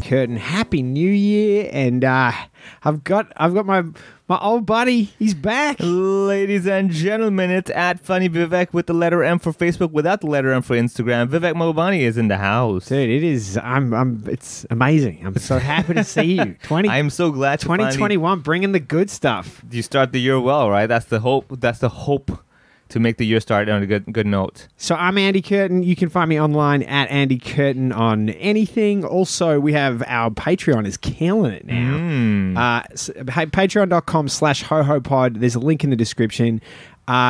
Curtin. Happy New Year, and I've got my old buddy. He's back. Ladies and gentlemen, it's at Funny Vivek with the letter M for Facebook, without the letter M for Instagram. Vivek Mobani is in the house. Dude, it is. It's amazing. I'm so happy to see you. I am so glad. 2021, bringing the good stuff. You start the year well, right? That's the hope. That's the hope. To make the year start on a good note. So I'm Andy Curtin. You can find me online at Andy Curtin on anything. Also, we have our Patreon is killing it now. Patreon.com/HoHoPod. There's a link in the description.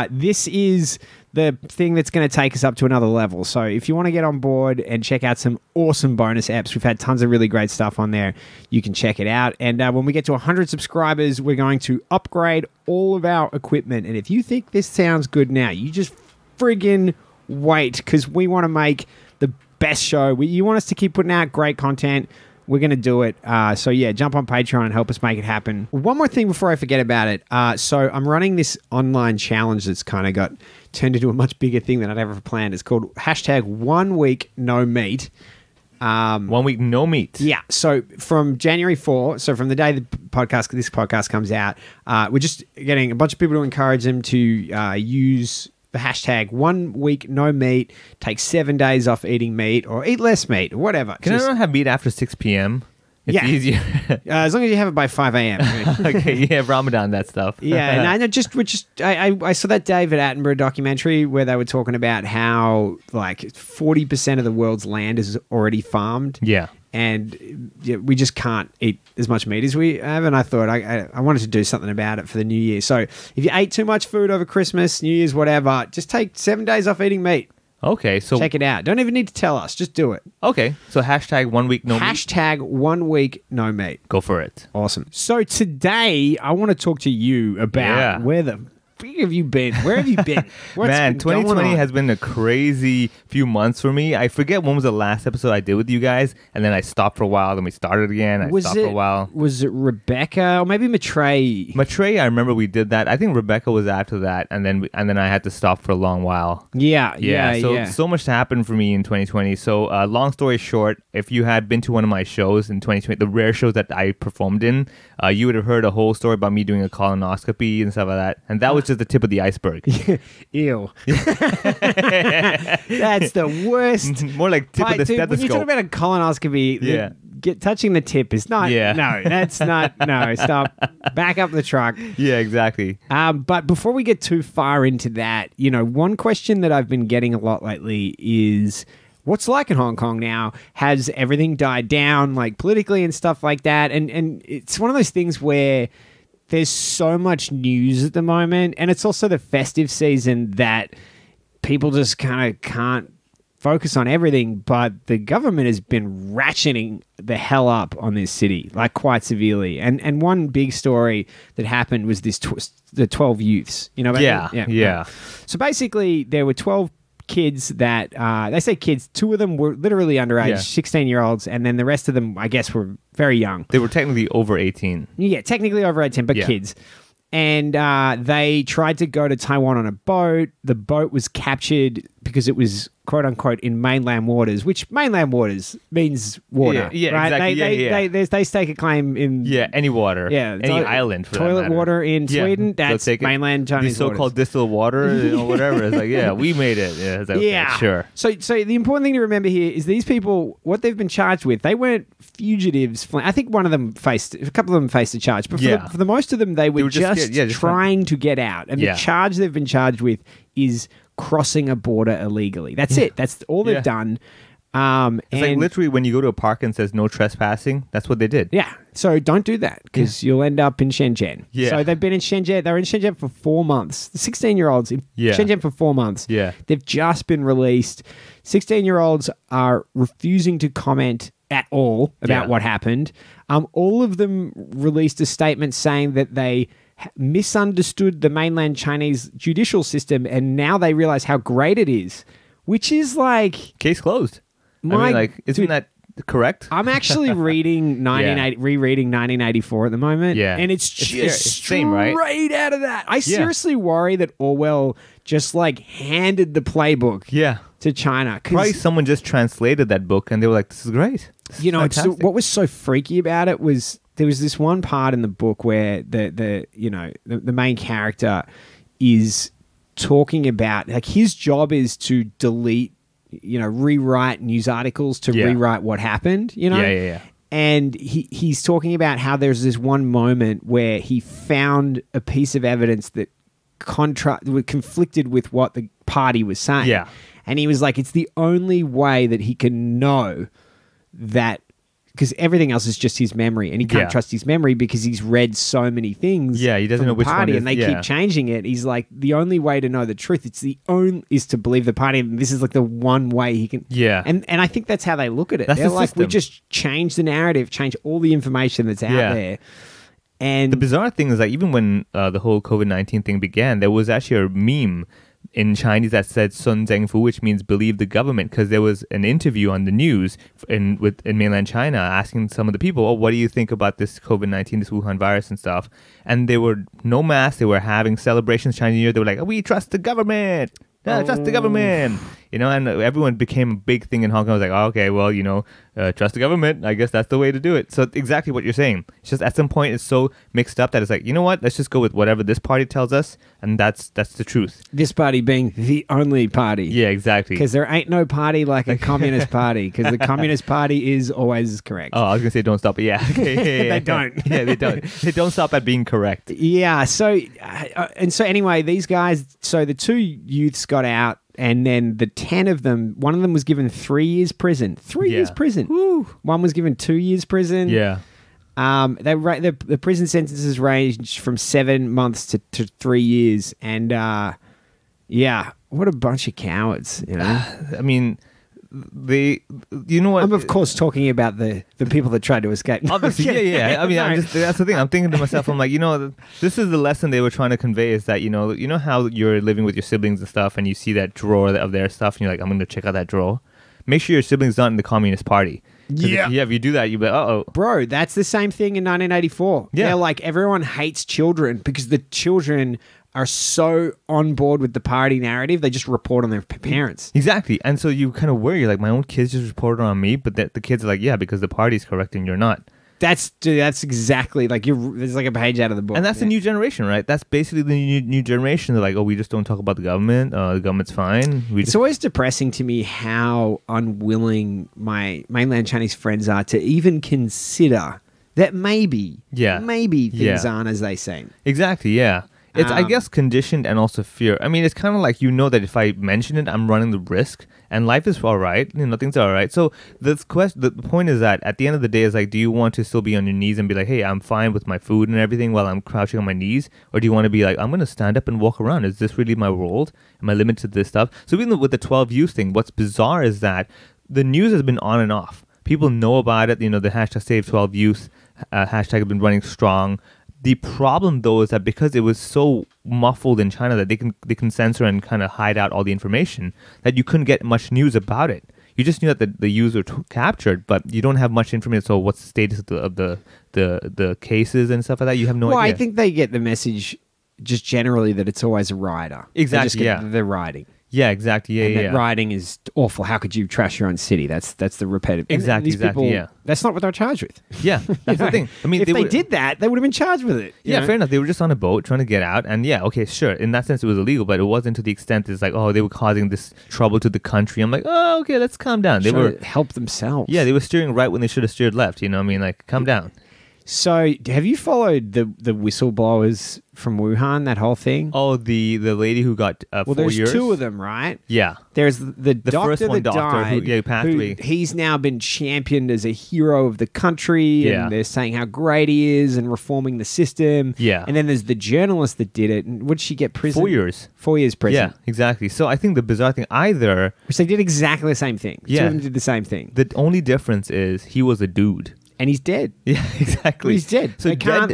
This is the thing that's going to take us up to another level. So if you want to get on board and check out some awesome bonus apps, we've had tons of really great stuff on there. You can check it out. And when we get to 100 subscribers, we're going to upgrade all of our equipment. And if you think this sounds good now, you just friggin' wait, because we want to make the best show. You want us to keep putting out great content. We're going to do it. So, yeah, jump on Patreon and help us make it happen. One more thing before I forget about it. So I'm running this online challenge that's kind of got turned into a much bigger thing than I'd ever planned. It's called #1weeknomeat. 1 week no meat. Yeah. So from January 4, so from the day this podcast comes out, we're just getting a bunch of people to encourage them to use the hashtag 1 week no meat, take 7 days off eating meat, or eat less meat, or whatever. Can I not have meat after 6 p.m.? It's easier. As long as you have it by 5 a.m. Okay, yeah, Ramadan, that stuff. Yeah, and I saw that David Attenborough documentary where they were talking about how like 40% of the world's land is already farmed. Yeah. And we just can't eat as much meat as we have. And I thought I wanted to do something about it for the new year. So if you ate too much food over Christmas, New Year's, whatever, just take 7 days off eating meat. Okay, so check it out. Don't even need to tell us. Just do it. Okay, so hashtag 1 week no meat. Hashtag 1 week no meat. Go for it. Awesome. So today I want to talk to you about where the have you been? Where have you been? Man, 2020 has been a crazy few months for me. I forget when was the last episode I did with you guys, and then I stopped for a while, then we started again. I stopped for a while. Was it Rebecca or maybe Matrey? Matrey, I remember we did that. I think Rebecca was after that, and then I had to stop for a long while. So much happened for me in 2020. So long story short, if you had been to one of my shows in 2020, the rare shows that I performed in, you would have heard a whole story about me doing a colonoscopy and stuff like that, and that was just the tip of the iceberg. Ew. That's the worst. More like tip of the stethoscope. When you talk about a colonoscopy, touching the tip is not. Yeah. No, that's not. No, stop. Back up the truck. Yeah, exactly. But before we get too far into that, one question that I've been getting a lot lately is, what's like in Hong Kong now? Has everything died down, like politically and stuff like that? And it's one of those things where there's so much news at the moment, and it's also the festive season that people just kind of can't focus on everything, but the government has been ratcheting the hell up on this city, like quite severely. And one big story that happened was the 12 youths. You know about that? Yeah. So basically, there were 12 kids that, they say kids, 2 of them were literally underage, 16-year-olds, and then the rest of them, I guess, were very young. They were technically over 18. Yeah, technically over 18, but kids. And they tried to go to Taiwan on a boat. The boat was captured because it was, quote unquote, in mainland waters, which mainland waters means water. Yeah, right? Exactly. They stake a claim in... Yeah, any water. Yeah. Any island, for toilet that matter. water in Sweden, that's mainland Chinese the so-called distilled water, whatever. It's like, we made it. Yeah, it's like, okay, sure. So the important thing to remember here is these people, what they've been charged with, they weren't fugitives. I think a couple of them faced a charge, but for the most of them, they were just trying to get out. And the charge they've been charged with is crossing a border illegally. That's it. That's all they've done. It's like literally when you go to a park and says no trespassing, that's what they did. Yeah. So don't do that because you'll end up in Shenzhen. Yeah. So they've been in Shenzhen. They were in Shenzhen for 4 months. The 16-year-olds in Shenzhen for 4 months. Yeah. They've just been released. 16-year-olds are refusing to comment at all about what happened. All of them released a statement saying that they misunderstood the mainland Chinese judicial system and now they realize how great it is, which is like... Case closed. Isn't that correct? I'm actually rereading 1984 at the moment, and it's just straight out of that. I seriously worry that Orwell just like handed the playbook to China. Probably someone just translated that book and they were like, this is great. You know, what was so freaky about it was there was this one part in the book where the main character is talking about, like, his job is to delete, rewrite news articles to rewrite what happened, Yeah. And he's talking about how there's this one moment where he found a piece of evidence that conflicted with what the party was saying. Yeah. And he was like, it's the only way that he can know that, because everything else is just his memory, and he can't trust his memory because he's read so many things. Yeah, he doesn't know which party, one is, and they keep changing it. He's like, the only way to know the truth, is to believe the party, and this is like the one way he can. Yeah, and I think that's how they look at it. They're like, system. we just change the narrative, change all the information that's out there. And the bizarre thing is, like, even when the whole COVID-19 thing began, there was actually a meme in Chinese that said "Sun Zhengfu," which means believe the government, because there was an interview on the news in mainland China asking some of the people, "Oh, what do you think about this COVID-19, this Wuhan virus and stuff?" And they were no masks. They were having celebrations Chinese New Year. They were like, "We trust the government. Trust the government." And everyone became a big thing in Hong Kong. I was like, oh, okay, well, trust the government. I guess that's the way to do it. So exactly what you're saying. It's just at some point it's so mixed up that it's like, you know what? Let's just go with whatever this party tells us, and that's the truth. This party being the only party. Yeah, exactly. Because there ain't no party like a communist party, because the communist party is always correct. Oh, I was going to say don't stop, but yeah. They don't. Yeah, they don't. They don't stop at being correct. Yeah, so anyway, these guys, so the two youths got out, and then the 10 of them, one of them was given 3 years prison. 3 years prison. Woo. One was given 2 years prison. Yeah. The prison sentences ranged from 7 months to 3 years. And what a bunch of cowards, I mean, you know what? I'm of course talking about the people that tried to escape. Obviously, yeah. I mean, that's the thing. I'm thinking to myself, I'm like, this is the lesson they were trying to convey, is that, you know how you're living with your siblings and stuff, and you see that drawer of their stuff, and you're like, I'm going to check out that drawer. Make sure your sibling's not in the Communist Party. Yeah. If you do that, you'll be like, uh-oh. Bro, that's the same thing in 1984. Yeah. They're like, everyone hates children because the children are so on board with the party narrative, they just report on their parents. Exactly. And so you kind of worry, like, my own kids just reported on me, but the kids are like, yeah, because the party's correct and you're not. That's exactly, like, there's like a page out of the book. And that's the new generation, right? That's basically the new generation. They're like, oh, we just don't talk about the government. The government's fine. It's always depressing to me how unwilling my mainland Chinese friends are to even consider that maybe things aren't as they seem. Exactly, yeah. It's, I guess, conditioned and also fear. I mean, it's kind of like, that if I mention it, I'm running the risk, and life is all right. Things are all right. So the point is that at the end of the day, is like, do you want to still be on your knees and be like, hey, I'm fine with my food and everything while I'm crouching on my knees? Or do you want to be like, I'm going to stand up and walk around? Is this really my world? Am I limited to this stuff? So even with the 12 youth thing, what's bizarre is that the news has been on and off. People know about it. The hashtag Save 12 Youth hashtag has been running strong. The problem, though, is that because it was so muffled in China that they can censor and kind of hide out all the information, that you couldn't get much news about it. You just knew that the youths were captured, but you don't have much information. So what's the status of the cases and stuff like that? You have no idea. Well, I think they get the message just generally that it's always a rioter. Exactly, they're rioting. Yeah, exactly. Yeah, that rioting is awful. How could you trash your own city? That's the repetitive. Exactly. That's not what they're charged with. Yeah, that's the thing. I mean, if they did that, they would have been charged with it. Yeah, fair enough. They were just on a boat trying to get out, and okay, sure. In that sense, it was illegal, but it wasn't to the extent it's like, oh, they were causing this trouble to the country. I'm like, oh, okay, let's calm down. They were help themselves. Yeah, they were steering right when they should have steered left. I mean, like, calm down. So, have you followed the whistleblowers from Wuhan, that whole thing? Oh, the lady who got 4 years? Well, there's two of them, right? Yeah. There's the doctor first one that died, who passed away. He's now been championed as a hero of the country, and they're saying how great he is and reforming the system. Yeah. And then there's the journalist that did it. And what did she get prison? 4 years. 4 years prison. Yeah, exactly. So I think the bizarre thing, which they did exactly the same thing. Yeah. Two of them did the same thing. The only difference is he was a dude. And he's dead. Yeah, exactly. He's dead. So they can't,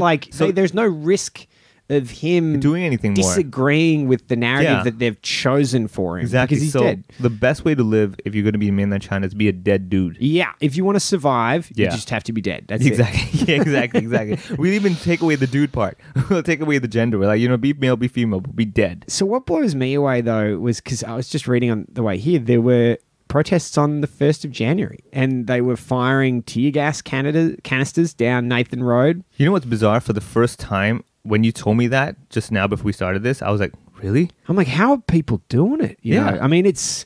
there's no risk of him doing anything disagreeing with the narrative that they've chosen for him. Exactly. Because he's dead. The best way to live if you're going to be in mainland China is be a dead dude. Yeah. If you want to survive, you just have to be dead. That's it. Yeah, exactly. We'll even take away the dude part. We'll take away the gender. We're like, be male, be female, but be dead. So what blows me away, though, was because I was just reading on the way here, there were protests on the 1st of January, and they were firing tear gas canisters down Nathan Road. You know what's bizarre? For the first time, when you told me that just now before we started this, I was like, really? I'm like, how are people doing it? You know? I mean, it's...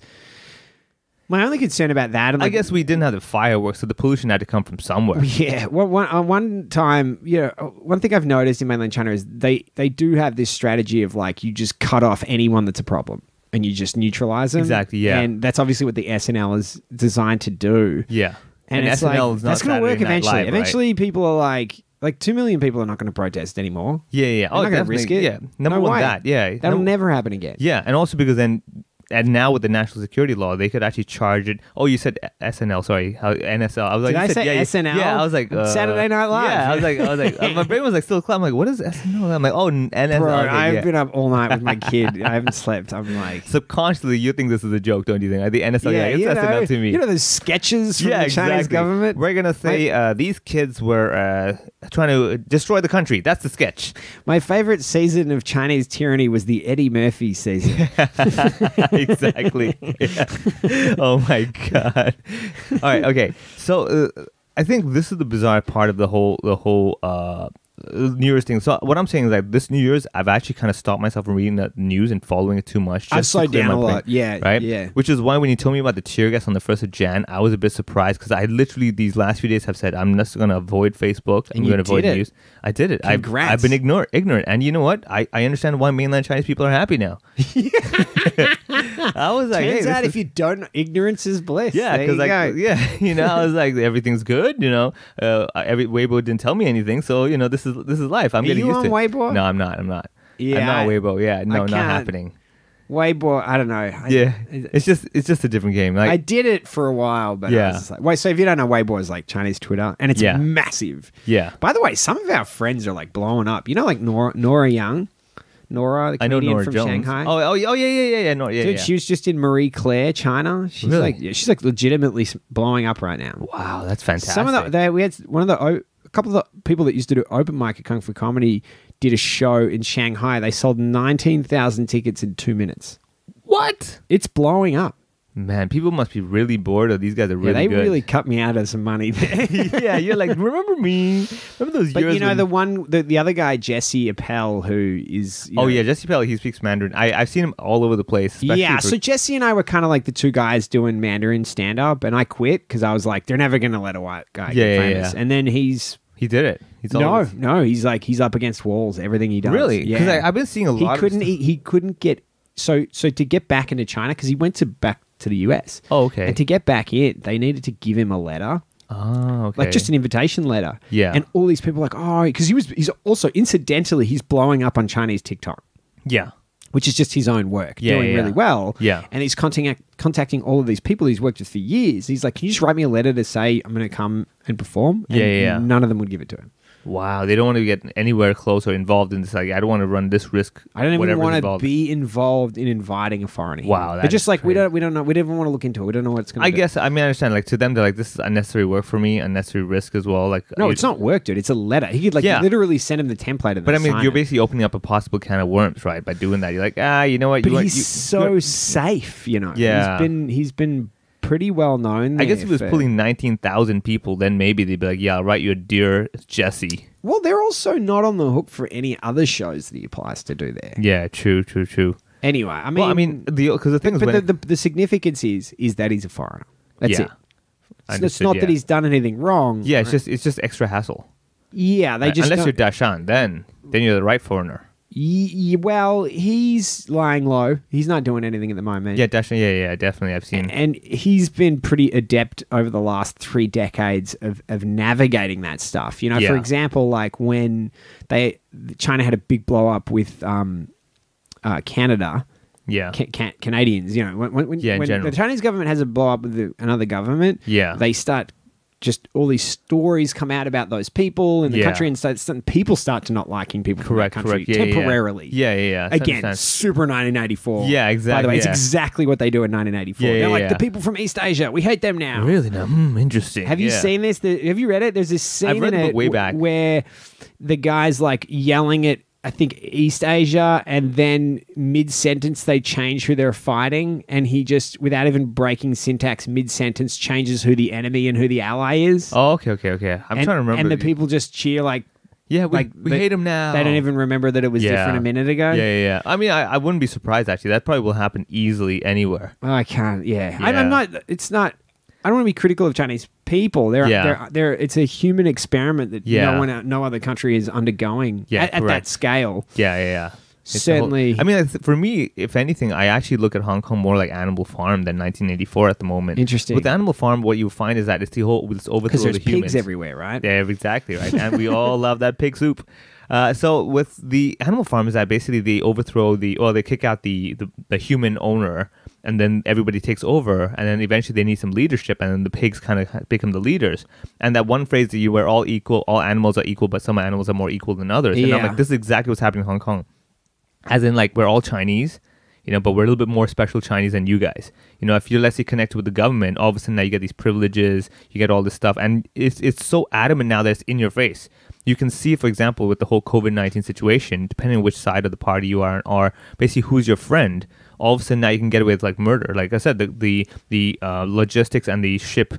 My only concern about that... I guess we didn't have the fireworks, so the pollution had to come from somewhere. Yeah. Well, one time, one thing I've noticed in mainland China is they do have this strategy of like, you just cut off anyone that's a problem and you just neutralize them. Exactly, yeah. And that's obviously what the SNL is designed to do. Yeah. And it's SNL like, is not that's going to work eventually. Live, eventually, people are like 2 million people are not going to protest anymore. Yeah. They're not going to risk it. Yeah. Number one, way. that. Yeah. That'll never happen again. Yeah. And also because then... And now with the national security law, they could actually charge it. Oh, you said SNL, sorry, NSL. I was like, did I say SNL? Yeah, I was like Saturday Night Live. Yeah, I was like, my brain was like still clear. I'm like, what is SNL? I'm like, oh, NSL. Bro, okay, I've been up all night with my kid. I haven't slept. I'm like, subconsciously, you think this is a joke, don't you think? The NSL, it's SNL to me. You know those sketches from the Chinese government. We're gonna say these kids were trying to destroy the country. That's the sketch. My favorite season of Chinese tyranny was the Eddie Murphy season. Exactly. Yeah. Oh my god! All right, okay. So I think this is the bizarre part of the whole New Year's thing. So what I'm saying is like this New Year's, I've actually kind of stopped myself from reading the news and following it too much. I've slowed down a lot. Yeah, right. Yeah. Which is why when you told me about the tear gas on the 1st of Jan, I was a bit surprised because I literally these last few days have said I'm just going to avoid Facebook. I'm going to avoid news. I did it. Congrats. I've been ignorant, and you know what? I understand why mainland Chinese people are happy now. I was like, turns out if you don't, ignorance is bliss. Yeah, because like, I was like, everything's good. Every Weibo didn't tell me anything, so this is life. I'm getting used to it. Are you on Weibo? No, I'm not. Yeah, I'm not Weibo. Yeah, no, not happening. Weibo, I don't know. It's just a different game. Like, I did it for a while, but I was just like, wait. So if you don't know, Weibo is like Chinese Twitter, and it's massive. Yeah. By the way, some of our friends are like blowing up. You know, like Nora Young. Nora, the comedian from Jones. Shanghai. Oh, yeah. Dude, she was just in Marie Claire, China. She's really? She's like legitimately blowing up right now. Wow, that's fantastic. Some of we had a couple of the people that used to do open mic at Kung Fu Comedy did a show in Shanghai. They sold 19,000 tickets in 2 minutes. What? It's blowing up. Man, people must be really bored, or these guys are really good. Yeah, they really cut me out of some money there. Yeah, you're like, remember me? Remember those years? But the other guy, Jesse Appel, who is... Jesse Appel, he speaks Mandarin. I've seen him all over the place. Yeah, so Jesse and I were kind of like the two guys doing Mandarin stand-up, and I quit because I was like, they're never going to let a white guy get famous. Yeah. And then He did it. He's up against walls, everything he does. Really? Yeah. Because I've been seeing a lot of... He couldn't get... So to get back into China, because he went back to the US. Oh, okay. And to get back in, they needed to give him a letter. Oh, okay. Like just an invitation letter. Yeah. And all these people are like, because he's also, incidentally, he's blowing up on Chinese TikTok. Yeah. Which is just his own work. Doing really well. Yeah. And he's contacting all of these people he's worked with for years. He's like, can you just write me a letter to say I'm going to come and perform? And none of them would give it to him. Wow, they don't want to get anywhere close or involved in this. Like, I don't want to run this risk. I don't even want to be involved in inviting a foreigner. Wow, they're just like, crazy. we don't know. We don't even want to look into it. We don't know what it's going to do. I guess, I understand. Like, to them, they're like, this is unnecessary work for me, unnecessary risk as well. Like, no, it's not work, dude. It's a letter. He could literally send him the template. And but you're basically opening up a possible can of worms, right? By doing that, you're like, you know what? But he's so safe, Yeah, he's been pretty well known. I guess if he was pulling 19,000 people, then maybe they'd be like, yeah, I'll write you a dear Jesse. Well, they're also not on the hook for any other shows that he applies to do there. Yeah, true. Anyway, because the thing is, the significance is that he's a foreigner. That's it. It's not that he's done anything wrong. Yeah, it's just extra hassle. Yeah, unless you're Dashan, then you're the right foreigner. Well, he's lying low. He's not doing anything at the moment. Yeah, definitely. I've seen. And he's been pretty adept over the last 3 decades of navigating that stuff. For example, like when China had a big blow up with Canada. Yeah. Canadians, when the Chinese government has a blow up with another government, they start just all these stories come out about those people in the country, and people start to not liking people from that country temporarily. Yeah. Again, super 1984. Yeah, exactly. By the way, it's exactly what they do in 1984. They're like, the people from East Asia, we hate them now. Really? No, interesting. Have you seen this? Have you read it? There's this scene I've read in the it book way back. where the guy's like yelling at I think East Asia, and then mid-sentence they change who they're fighting, and he just, without even breaking syntax, mid-sentence changes who the enemy and who the ally is. Oh, okay. I'm trying to remember. And the people just cheer like, yeah, we hate him now. They don't even remember that it was different a minute ago. Yeah. I mean, I wouldn't be surprised, actually. That probably will happen easily anywhere. Oh, I can't, I'm not, it's not, I don't want to be critical of Chinese people. They're it's a human experiment that no other country is undergoing at that scale. Yeah. Certainly. For me, if anything, I actually look at Hong Kong more like Animal Farm than 1984 at the moment. Interesting. With Animal Farm, what you find is that it's the whole overthrow of the humans. Because there's pigs everywhere, right? Yeah, exactly, right. And we all love that pig soup. So with the Animal Farm is that basically they overthrow they kick out the human owner, and then everybody takes over, and then eventually they need some leadership, and then the pigs kind of become the leaders. And that one phrase that you were all equal, all animals are equal, but some animals are more equal than others. And I'm like, this is exactly what's happening in Hong Kong. As in, like, we're all Chinese, but we're a little bit more special Chinese than you guys. If you're less connected with the government, all of a sudden now you get these privileges, you get all this stuff, and it's so adamant now that it's in your face. You can see, for example, with the whole COVID-19 situation, depending on which side of the party you are, or basically who's your friend, all of a sudden now you can get away with like murder. Like I said, the logistics and the ship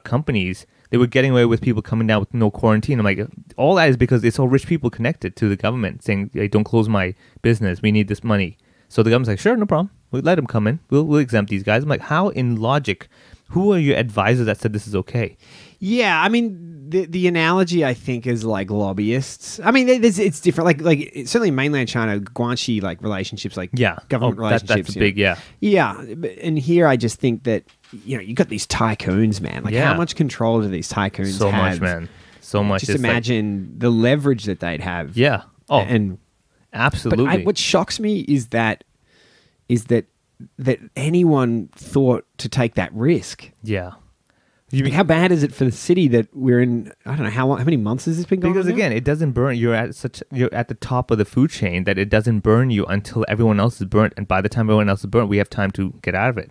companies, they were getting away with people coming down with no quarantine. I'm like, all that is because it's all rich people connected to the government saying, hey, don't close my business. We need this money. So the government's like, sure, no problem. We'll let them come in. We'll exempt these guys. I'm like, how in logic? Who are your advisors that said this is okay? Yeah, I mean, the analogy, I think, is like lobbyists. I mean, it's different. Like certainly mainland China, Guanxi, like relationships, like government relationships. That's big, yeah. Yeah, and here I just think that, you got these tycoons, man. Like, how much control do these tycoons have? So much, man. So much. Just imagine the leverage that they'd have. Yeah. Oh, and absolutely. But what shocks me is that anyone thought to take that risk. Yeah. How bad is it for the city that we're in? I don't know how many months has this been going on? Because again, it doesn't burn. You're at the top of the food chain that it doesn't burn you until everyone else is burnt, and by the time everyone else is burnt, we have time to get out of it.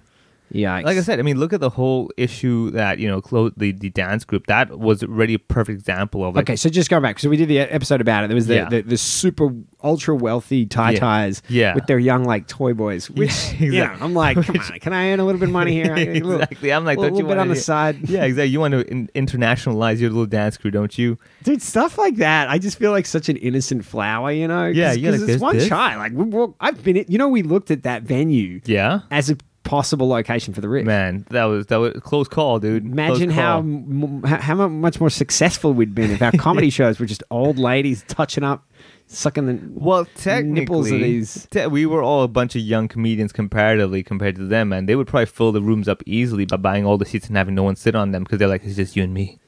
Yeah, like I said, I mean, look at the whole issue that the dance group. That was already a perfect example of it. Okay, so just going back, so we did the episode about it. There was the super ultra wealthy ties with their young like toy boys. Which I'm like, come on, can I earn a little bit of money here? Exactly. I'm like, don't you want on the side? Yeah, exactly. You want to internationalize your little dance crew, don't you? Dude, stuff like that. I just feel like such an innocent flower, Yeah, because it's one child. Like I've been, we looked at that venue. Yeah. As a possible location for the Ritz. Man, that was a close call, dude. Imagine how much more successful we'd been if our comedy shows were just old ladies touching up, sucking the nipples of these. We were all a bunch of young comedians comparatively compared to them, and they would probably fill the rooms up easily by buying all the seats and having no one sit on them because they're like, it's just you and me.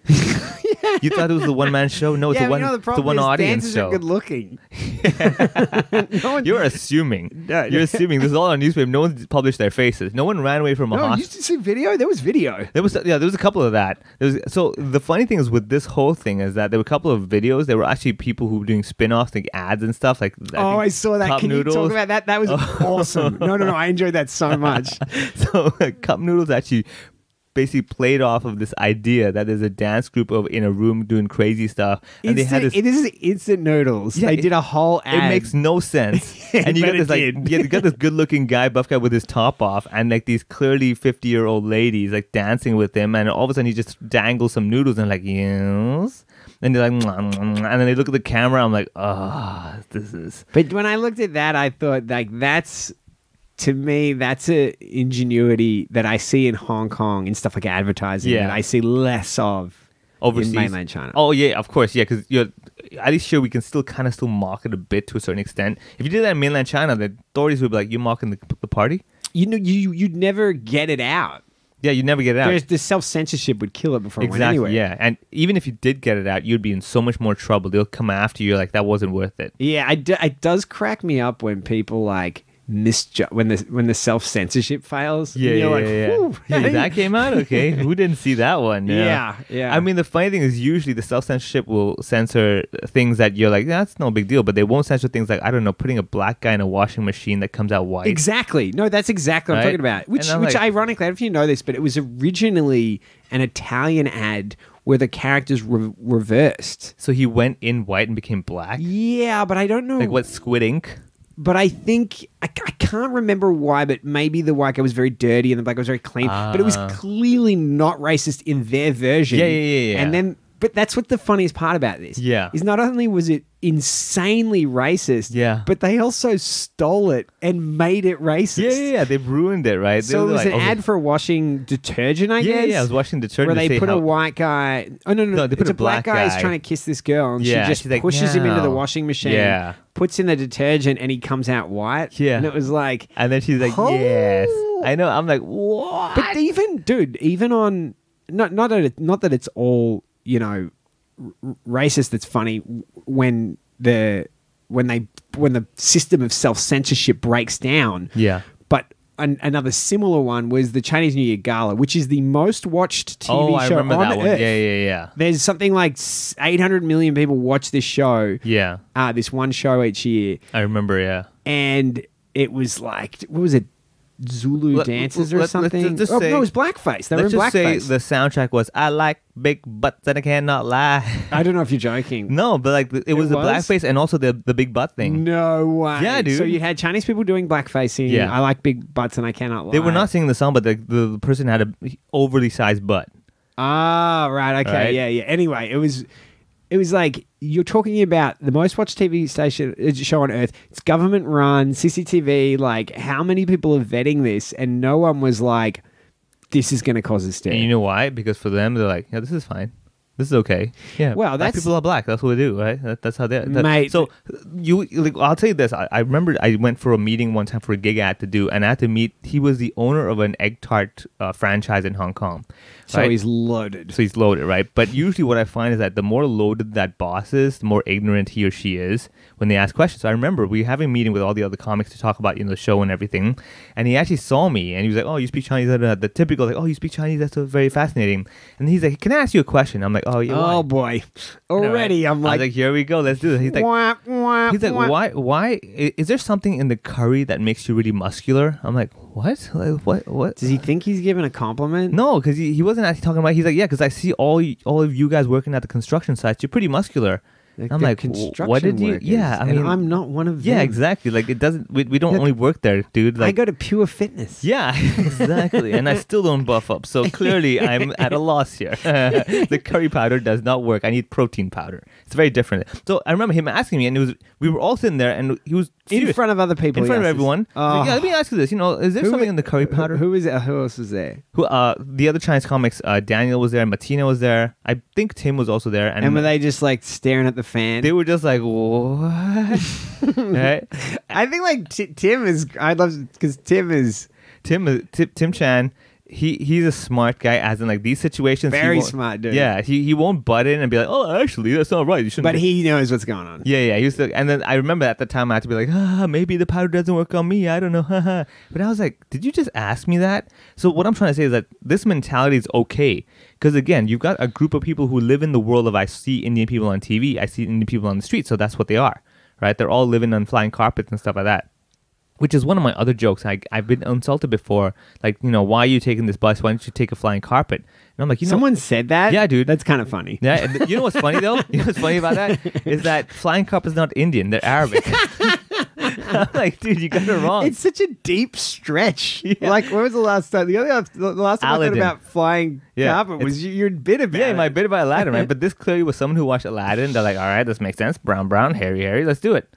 You thought it was the one-man show? No, it's the one audience show. Dancers are good looking. You're assuming. You're assuming. This is all on newspaper. No one published their faces. No one ran away from a hospital. You used to see video? There was video. There was a couple of that. So the funny thing is with this whole thing is that there were a couple of videos. There were actually people who were doing spin-offs, like ads and stuff. Like I saw that. Can you talk about that? That was awesome. No. I enjoyed that so much. So Cup Noodles actually basically played off of this idea that there's a dance group in a room doing crazy stuff, and it is Instant Noodles. Yeah, they did a whole ad. It makes no sense. And you got this you got this good-looking guy, buff guy with his top off, and like these clearly 50-year-old ladies like dancing with him, and all of a sudden he just dangles some noodles and like yes. And they're like, and then they look at the camera. I'm like, this is. But when I looked at that, I thought like that's. To me, that's an ingenuity that I see in Hong Kong and stuff like advertising that I see less of overseas in mainland China. Oh, yeah, of course, yeah, because at least here we can still market a bit to a certain extent. If you did that in mainland China, the authorities would be like, you're mocking the party? You'd never get it out. Yeah, you'd never get it out. The self-censorship would kill it before it went anywhere. Yeah, and even if you did get it out, you'd be in so much more trouble. They'll come after you like, that wasn't worth it. Yeah, it does crack me up when people like when the self-censorship fails. Yeah. That came out? Okay. Who didn't see that one? Yeah. I mean, the funny thing is usually the self-censorship will censor things that you're like, that's no big deal, but they won't censor things like, I don't know, putting a black guy in a washing machine that comes out white. Exactly. No, that's exactly what I'm talking about. Which ironically, I don't know if you know this, but it was originally an Italian ad where the characters reversed. So he went in white and became black? Yeah, but I don't know. Like what, Squid Ink? But I think, I can't remember why, but maybe the white guy was very dirty and the black guy was very clean. But it was clearly not racist in their version. Yeah. And then, but that's what the funniest part about this. Yeah. Is not only was it insanely racist, but they also stole it and made it racist. Yeah. They ruined it, right? So it was an ad for washing detergent, I guess. Yeah, I was washing detergent. Where they put a white guy. Oh, no. They put it's a black guy who's trying to kiss this girl, and she just pushes him into the washing machine. Yeah. Puts in the detergent, and he comes out white. Yeah. And it was like. And then she's like, yes. I know. I'm like, what? But even on. Not that it's all, racist that's funny when the system of self-censorship breaks down. Yeah. But another similar one was the Chinese New Year Gala, which is the most watched TV show on Earth. Yeah. There's something like 800 million people watch this show. Yeah. This one show each year. I remember, yeah. And it was like, what was it? Zulu dances or something? No, it was blackface. They were in blackface. Let's just say the soundtrack was, I like big butts and I cannot lie. I don't know if you're joking. No, but like it was the blackface and also the big butt thing. No way. Yeah, dude. So you had Chinese people doing blackfacing. Yeah. I like big butts and I cannot lie. They were not singing the song, but the person had a overly sized butt. Ah, right. Okay. Right? Yeah. Anyway, it was like, you're talking about the most watched TV show on Earth. It's government run, CCTV. Like, how many people are vetting this? And no one was like, this is going to cause a stir. And you know why? Because for them, they're like, yeah, this is fine. This is okay. Yeah. Well, black people are black. That's what they do, right? That's how they're. Mate. So I'll tell you this. I remember I went for a meeting one time for a gig I had to do, and I had to meet. He was the owner of an egg tart franchise in Hong Kong. So right? he's loaded. So he's loaded, right? But usually what I find is that the more loaded that boss is, the more ignorant he or she is when they ask questions. So I remember we were having a meeting with all the other comics to talk about the show and everything, and he actually saw me and he was like, "Oh, you speak Chinese?" The typical like, "Oh, you speak Chnese? That's very fascinating." And he's like, "Can I ask you a question?" I'm like, "Oh, yeah." Oh boy, already I'm like, I was like, "Here we go, let's do this." He's like, "Why? Is there something in the curry that makes you really muscular?" I'm like, "What? Like, what?" Does he think he's giving a compliment? No, because he wasn't actually talking about. He's like, "Yeah, because I see all of you guys working at the construction sites. You're pretty muscular." I'm like, what did you? Workers. Yeah, I mean, I'm not one of them. Yeah, exactly. Like it doesn't. We don't only work there, dude. Like, I go to Pure Fitness. Yeah, exactly. And I still don't buff up. So clearly, I'm at a loss here. The curry powder does not work. I need protein powder. It's very different. So I remember him asking me, and we were all sitting there, and he was in front of other people, in front of everyone. Like, yeah, let me ask you this. Is there something in the curry powder? Who is it? Who else was there? The other Chinese comics. Daniel was there. Martina was there. I think Tim was also there. And were they just like staring at the fan? They were just like, what? Right? I think like Tim is. I love because Tim Chan. He's a smart guy, as in like these situations. Very smart dude. Yeah, he won't butt in and be like, "Oh, actually, that's not right. You shouldn't." But he knows what's going on. Yeah. He used to, and then I remember at the time I had to be like, maybe the powder doesn't work on me. I don't know. But I was like, did you just ask me that? So what I'm trying to say is that this mentality is okay. Because again, you've got a group of people who live in the world of I see Indian people on TV, I see Indian people on the street, so that's what they are, right? They're all living on flying carpets and stuff like that. Which is one of my other jokes. I've been insulted before. Like, why are you taking this bus? Why don't you take a flying carpet? And I'm like, someone said that? Yeah, dude. That's kind of funny. Yeah. And you know what's funny, though? You know what's funny about that? Is that flying carpet is not Indian. They're Arabic. I'm like, dude, you got it wrong. It's such a deep stretch. Yeah. Like, when was the last time? The last time I thought about flying carpet was your bit about it. Yeah, my bit about Aladdin, right? But this clearly was someone who watched Aladdin. They're like, all right, this makes sense. Brown, hairy, let's do it.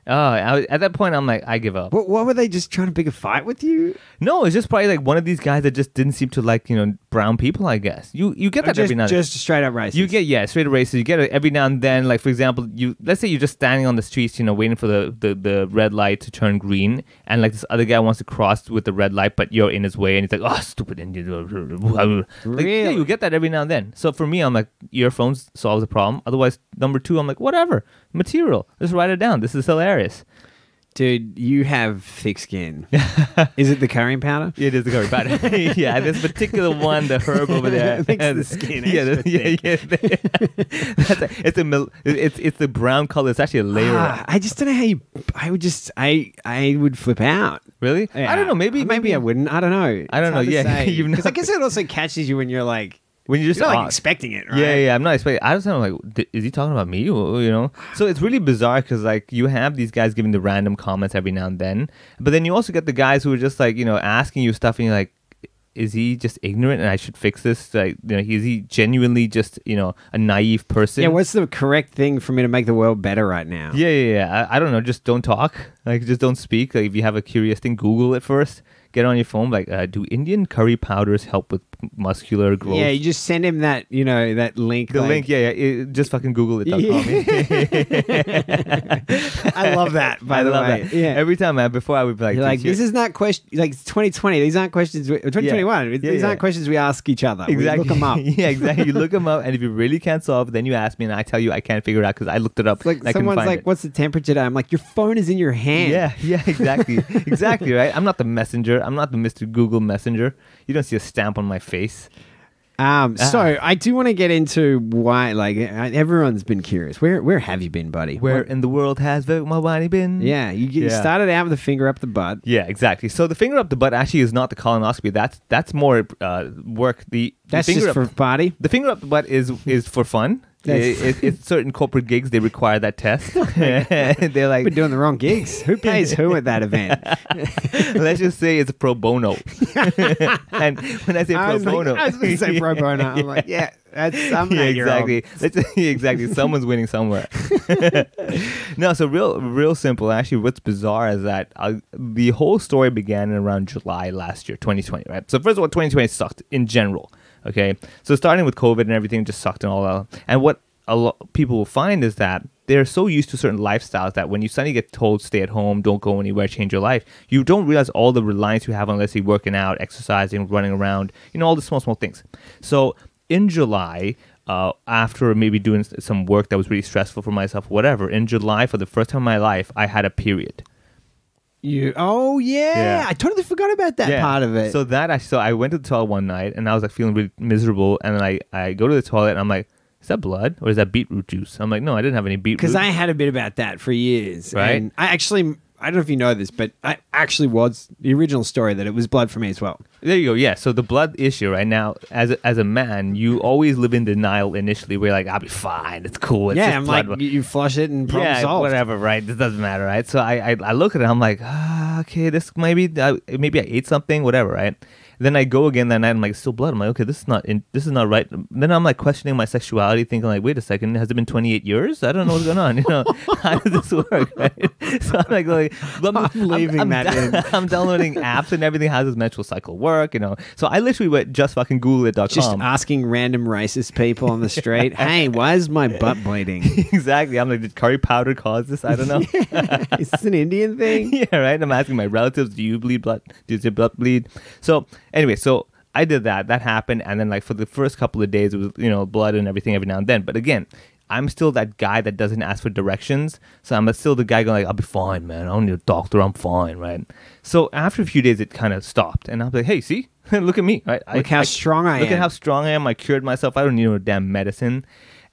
At that point, I'm like, I give up. What were they just trying to pick a fight with you? No, it's just probably like one of these guys that just didn't seem to like, brown people, I guess. You get that every now and then. Just straight up racist. You get, straight up racist. You get it every now and then. Like, for example, let's say you're just standing on the streets, waiting for the red light to turn green. And like this other guy wants to cross with the red light, but you're in his way. And he's like, oh, stupid Indian. Really? Like, yeah, you get that every now and then. So for me, I'm like, earphones solves the problem. Otherwise, number two, I'm like, whatever. Material. Just write it down. This is hilarious. Dude, you have thick skin. Is it the curry powder? Yeah, it is the curry powder. Yeah, this particular one, the herb over there. Makes the skin it's the brown color. It's actually a layer. I just don't know how you... I would flip out. Really? Yeah. I don't know. Maybe I wouldn't. I don't know. I don't know. Yeah. Because I guess it also catches you when you're like... When you're just like expecting it, right? Yeah, I'm not expecting. I was like, is he talking about me? You know. So it's really bizarre because like you have these guys giving the random comments every now and then, but then you also get the guys who are just like asking you stuff, and you're like, is he just ignorant and I should fix this? Like, is he genuinely just a naive person? Yeah. What's the correct thing for me to make the world better right now? Yeah. I don't know. Just don't talk. Like, just don't speak. Like, if you have a curious thing, Google it first. Get on your phone, like, do Indian curry powders help with muscular growth? Yeah, you just send him that, that link. The link, just fucking Google it. I love that, by the way. That. Yeah. Every time, man, before I would be like... You're like, this is not question... Like, it's 2020. These aren't questions... 2021. These aren't questions we ask each other. Exactly. We look them up. Yeah, exactly. You look them up, and if you really can't solve it, then you ask me, and I tell you I can't figure it out because I looked it up. Like, someone's like, what's the temperature today? I'm like, your phone is in your hand. Yeah, exactly. Exactly, right? I'm not the messenger. I'm not the Mr. Google Messenger. You don't see a stamp on my face. So I do want to get into why, like, everyone's been curious. Where have you been, buddy? Where in the world has Vivek Malwani been? Yeah, you started out with the finger up the butt. Yeah, exactly. So the finger up the butt actually is not the colonoscopy. That's more work. That's just for party. The finger up the butt is for fun. It's certain corporate gigs, they require that test. They're like, we're doing the wrong gigs. Who pays who at that event? Let's just say it's pro bono. And when I say pro bono, I was going to say pro bono. I'm like, that's something. Exactly. Exactly. Someone's winning somewhere. No, so real simple. Actually, what's bizarre is that the whole story began in around July last year, 2020. Right. So first of all, 2020 sucked in general. Okay, so starting with COVID and everything just sucked and all that. And what a lot people will find is that they're so used to certain lifestyles that when you suddenly get told stay at home, don't go anywhere, change your life, you don't realize all the reliance you have on, let's say, working out, exercising, running around, all the small things. So in July, after maybe doing some work that was really stressful for myself, whatever, in July, for the first time in my life, I had a period. I totally forgot about that part of it. So I went to the toilet one night and I was like feeling really miserable, and then I go to the toilet and I'm like, is that blood or is that beetroot juice? I'm like, no, I didn't have any beetroot. Because I had a bit about that for years. Right. And I don't know if you know this, but I actually was the original story that it was blood for me as well. There you go. Yeah. So the blood issue right now, as a man, you always live in denial initially. Where you're like, I'll be fine. It's cool. It's just blood. Like, you flush it and problem solved. Whatever. Right. This doesn't matter. Right. So I look at it. I'm like, okay, this maybe I ate something. Whatever. Right. Then I go again that night. I'm like, still blood. I'm like, okay, this is not right. Then I'm like questioning my sexuality, thinking like, wait a second, has it been 28 years? I don't know what's going on. How does this work? Right? So I'm like I'm leaving that in. I'm downloading apps and everything. How does menstrual cycle work? So I literally went just fucking Google.com. Just asking random racist people on the street, hey, why is my butt bleeding? Exactly. I'm like, did curry powder cause this? I don't know. Is this an Indian thing? Yeah, right. I'm asking my relatives, do you bleed blood? Does your blood bleed? So anyway, so I did that. That happened, and then like for the first couple of days, it was blood and everything every now and then. But again, I'm still that guy that doesn't ask for directions. So I'm still the guy going like, I'll be fine, man. I don't need a doctor. I'm fine, right? So after a few days, it kind of stopped, and I'm like, hey, see, look at me, right? Look how strong I am. Look at how strong I am. I cured myself. I don't need no damn medicine.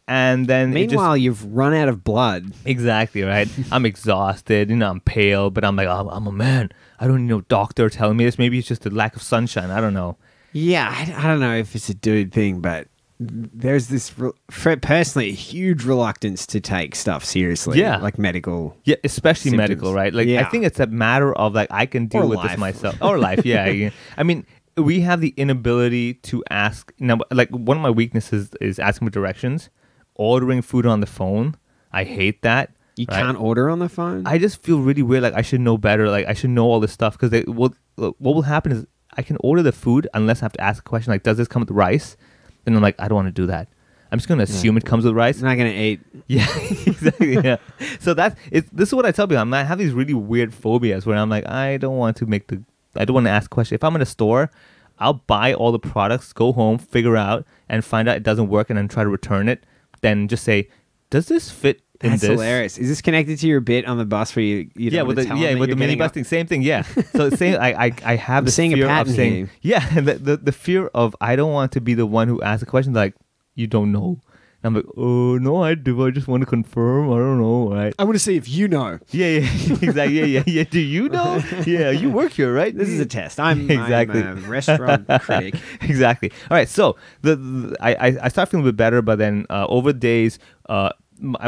And then meanwhile, you've run out of blood. Exactly, right? I'm exhausted, I'm pale, but I'm like, I'm a man. I don't need no doctor telling me this. Maybe it's just a lack of sunshine. I don't know. Yeah, I don't know if it's a dude thing, but there's this, personally, a huge reluctance to take stuff seriously. Yeah. Like medical. Yeah, especially symptoms. medical, right? Like, I think it's a matter of, like, I can deal with this myself. Or life, yeah. I mean, we have the inability to ask. Now, like, one of my weaknesses is asking for directions. Ordering food on the phone, I hate that. You can't order on the phone? I just feel really weird. Like, I should know better. Like, I should know all this stuff. Because what will happen is I can order the food unless I have to ask a question like, does this come with rice? Then I'm like, I don't want to do that. I'm just going to assume it comes with rice. I'm not going to eat. Yeah, exactly. Yeah. So this is what I tell people. I have these really weird phobias where I'm like, I don't want to ask questions. If I'm in a store, I'll buy all the products, go home, figure out, and find out it doesn't work, and then try to return it. Then just say, does this fit That's hilarious. Is this connected to your bit on the bus where you with the minibus thing? Same thing. Yeah. So same. I have the fear of saying the fear of I don't want to be the one who asks a question like you don't know. And I'm like, oh no, I do. I just want to confirm. I don't know, right? I want to see if you know. Yeah, exactly. Yeah. Do you know? Yeah, you work here, right? This is a test. I'm a restaurant critic. Exactly. All right. So I start feeling a bit better, but then over days, I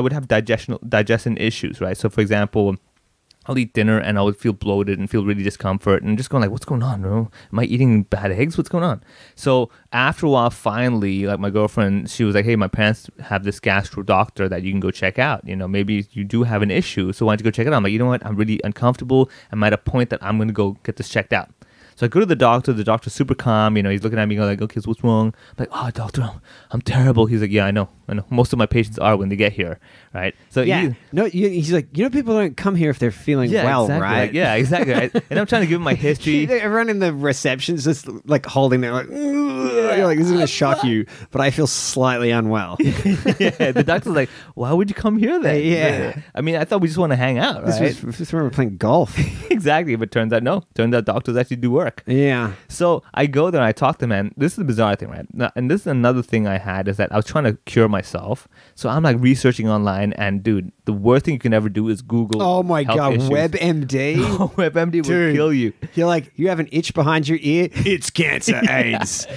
would have digestion issues, right? So for example, I'll eat dinner and I would feel bloated and feel really discomfort and just going like, what's going on? No? Am I eating bad eggs? What's going on? So after a while, finally, like my girlfriend, she was like, hey, my parents have this gastro doctor that you can go check out. You know, maybe you do have an issue. So why don't you go check it out? I'm like, you know what? I'm really uncomfortable. I'm at a point that I'm going to go get this checked out. So I go to the doctor. The doctor's super calm. You know, he's looking at me going like, okay, so what's wrong? I'm like, oh, doctor, I'm terrible. He's like, yeah, I know. Most of my patients are when they get here, right? So yeah, he's like, you know, people don't come here if they're feeling well, exactly. right? Like, yeah, exactly. Right? And I'm trying to give him my history. Everyone in the reception's just like holding their like, you're like, this is going to shock you, but I feel slightly unwell. Yeah, the doctor's like, why would you come here then? Yeah. I mean, I thought we just want to hang out, right? This was when we were playing golf. Exactly, but turns out no. Turns out doctors actually do work. Yeah. So I go there and I talk to him, and this is the bizarre thing, right? Now, and this is another thing I had is that I was trying to cure myself. So I'm like researching online, and dude, the worst thing you can ever do is Google. Oh my God, issues. WebMD. WebMD will kill you. You're like, you have an itch behind your ear. It's cancer, AIDS.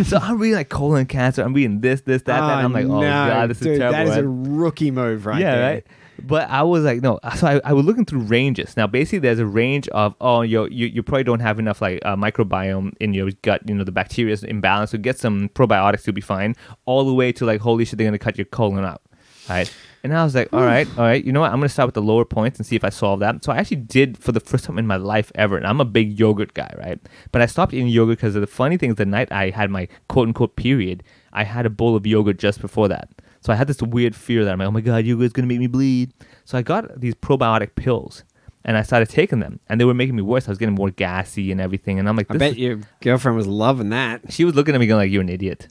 So I'm reading like colon cancer. I'm reading this, that. And I'm like, oh God, this is terrible. That is a rookie move, right? Yeah, there. right. But I was like, no. So I was looking through ranges. Now, basically, there's a range of, you probably don't have enough like microbiome in your gut. You know, the bacteria is imbalanced. So get some probiotics, you'll be fine. All the way to like, holy shit, they're going to cut your colon out. Right. And I was like, all right. You know what? I'm going to start with the lower points and see if I solve that. So I actually did for the first time in my life ever. And I'm a big yogurt guy, right? But I stopped eating yogurt because the funny thing is the night I had my quote unquote period, I had a bowl of yogurt just before that. So I had this weird fear that I'm like, oh my God, yogurt's going to make me bleed. So I got these probiotic pills and I started taking them and they were making me worse. I was getting more gassy and everything. And I'm like, I bet your girlfriend was loving that. She was looking at me going like, you're an idiot.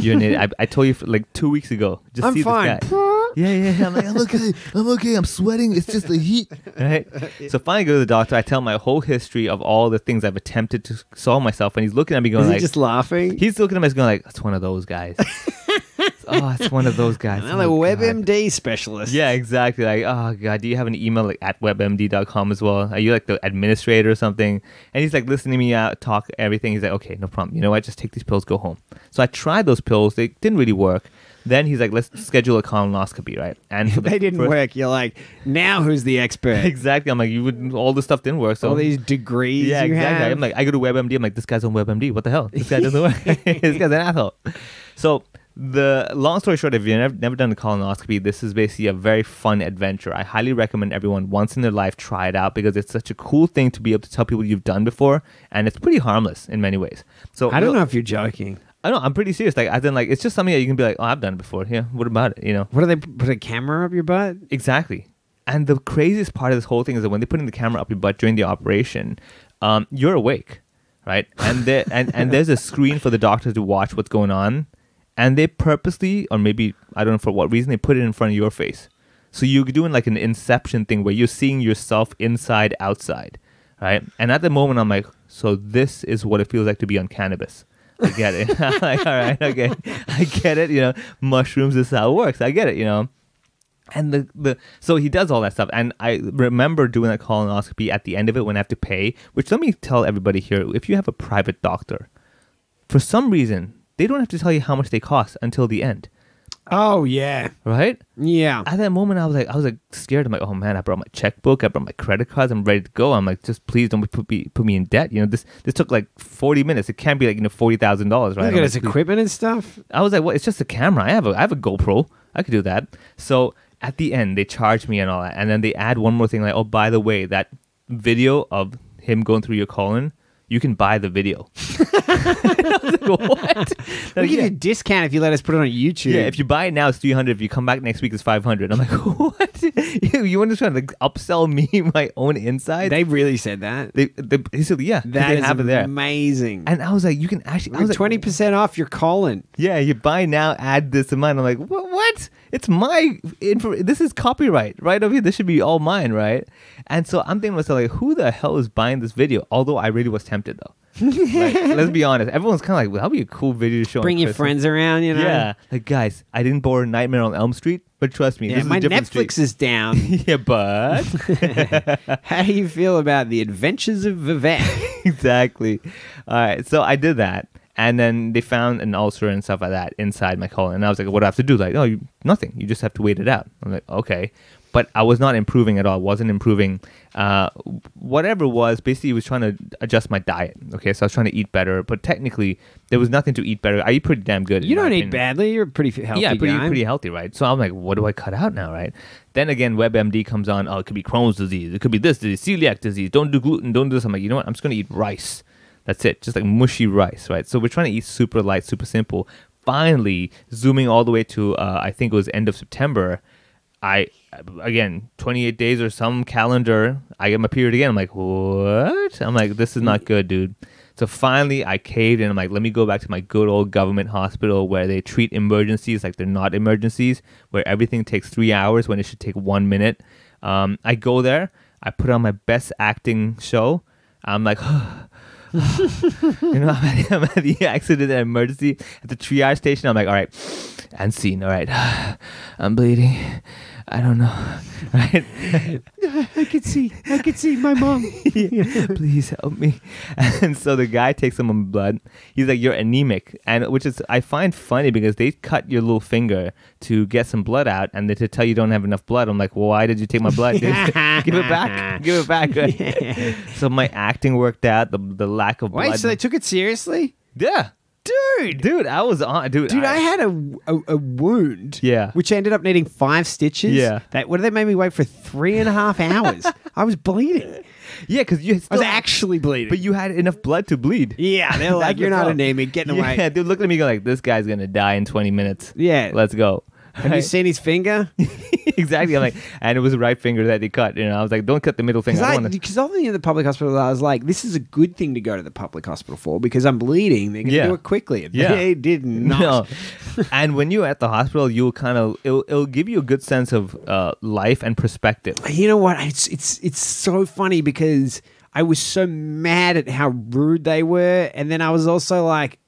You're an idiot. I told you like 2 weeks ago. Just I'm see fine. This guy. Yeah. I'm like, I'm okay. I'm sweating. It's just the heat. Right? So finally I go to the doctor. I tell him my whole history of all the things I've attempted to solve myself. And he's looking at me going Is he like, just laughing? He's looking at me going like, that's one of those guys. Oh, it's one of those guys. Another WebMD specialist. Yeah, exactly. Like, oh God, do you have an email like at webmd.com as well? Are you like the administrator or something? And he's like listening to me out, talk everything. He's like, okay, no problem. You know what? Just take these pills, go home. So I tried those pills. They didn't really work. Then he's like, let's schedule a colonoscopy, right? And they didn't work. You're like, now who's the expert? Exactly. I'm like, all this stuff didn't work. So all these degrees. Yeah, you exactly. have. I'm like, I go to WebMD. I'm like, this guy's on WebMD. What the hell? This guy doesn't work. This guy's an asshole. So the long story short, if you've never done a colonoscopy, this is basically a very fun adventure. I highly recommend everyone once in their life try it out because it's such a cool thing to be able to tell people you've done before, and it's pretty harmless in many ways. So I don't know if you're joking. I know, I'm pretty serious. Like, I think like it's just something that you can be like, oh, I've done it before. Yeah, what about it? You know? What do they put a camera up your butt? Exactly. And the craziest part of this whole thing is that when they put in the camera up your butt during the operation, you're awake, right? And and there's a screen for the doctor to watch what's going on. And they purposely, or maybe, I don't know for what reason, they put it in front of your face. So you're doing like an Inception thing where you're seeing yourself inside, outside, right? And at the moment, I'm like, so this is what it feels like to be on cannabis. I get it. I'm like, all right, okay. I get it, you know, mushrooms is how it works. I get it, you know. And so he does all that stuff. And I remember doing that colonoscopy at the end of it when I have to pay, which let me tell everybody here, if you have a private doctor, for some reason, they don't have to tell you how much they cost until the end. Oh yeah, right? Yeah. At that moment, I was like scared. I'm like, oh man, I brought my checkbook, I brought my credit cards, I'm ready to go. I'm like, just please don't put me in debt. You know, this took like 40 minutes. It can't be like $40,000, right? Look at his equipment and stuff. I was like, well, it's just a camera. I have a GoPro. I could do that. So at the end, they charge me and all that, and then they add one more thing, like, oh, by the way, that video of him going through your colon, you can buy the video. I was like, what? We'll give you a discount if you let us put it on YouTube. Yeah, if you buy it now, it's 300. If you come back next week, it's 500. I'm like, what? You want to try to like upsell me my own inside? They really said that. They said, yeah, that is amazing. And I was like, you can actually... I was 20% off your colon. Yeah, you buy now, add this amount. I'm like, what? It's my info. This is copyright, right over here. This should be all mine, right? And so I'm thinking to myself, like, who the hell is buying this video? Although I really was tempted, though. Like, let's be honest. Everyone's kind of like, well, that'd be a cool video to show. Bring your friends around, you know? Yeah. Like, guys, I didn't borrow Nightmare on Elm Street, but trust me, this is my a different Netflix street. is down. Yeah, but... How do you feel about the adventures of Vivek? Exactly. All right, so I did that. And then they found an ulcer and stuff like that inside my colon. And I was like, what do I have to do? Like, oh, nothing. You just have to wait it out. I'm like, okay. But I was not improving at all. Wasn't improving. Whatever it was, basically, it was trying to adjust my diet. Okay, so I was trying to eat better. But technically, there was nothing to eat better. I eat pretty damn good. You don't eat badly. You're a pretty healthy guy. Yeah, pretty healthy, right? So I'm like, what do I cut out now, right? Then again, WebMD comes on. Oh, it could be Crohn's disease. It could be this disease, celiac disease. Don't do gluten. Don't do this. I'm like, you know what? I'm just going to eat rice. That's it. Just like mushy rice, right? So we're trying to eat super light, super simple. Finally, zooming all the way to, I think it was end of September, again, 28 days or some calendar, I get my period again. I'm like, what? I'm like, this is not good, dude. So finally, I caved and I'm like, let me go back to my good old government hospital where they treat emergencies like they're not emergencies, where everything takes 3 hours when it should take 1 minute. I go there. I put on my best acting show. I'm like... you know, I'm at the accident and emergency at the triage station. I'm like, all right, and scene. All right, I'm bleeding. I don't know. Right? I could see my mom. Yeah, please help me. And so the guy takes some blood. He's like, you're anemic, and which is I find funny because they cut your little finger to get some blood out, and then to tell you don't have enough blood. I'm like, well, why did you take my blood? Give it back. Give it back. Right? Yeah. So my acting worked out. The lack of blood. Wait, so they took it seriously? Yeah. Dude, I was on. Dude, I had a wound. Yeah. Which ended up needing 5 stitches. Yeah. They made me wait for 3.5 hours. I was bleeding. Yeah, because I was actually bleeding. But you had enough blood to bleed. Yeah, they're like, you're not anemic, getting away. Yeah, dude, look at me go like, this guy's gonna die in 20 minutes. Yeah. Let's go. Have you seen his finger? Exactly. I'm like, and it was the right finger that they cut. You know, I was like, don't cut the middle finger. Because obviously in the public hospital, I was like, this is a good thing to go to the public hospital for because I'm bleeding. They're going to do it quickly. They did not. No. And when you're at the hospital, you'll kind of it'll give you a good sense of life and perspective. You know what? It's so funny because I was so mad at how rude they were, and then I was also like,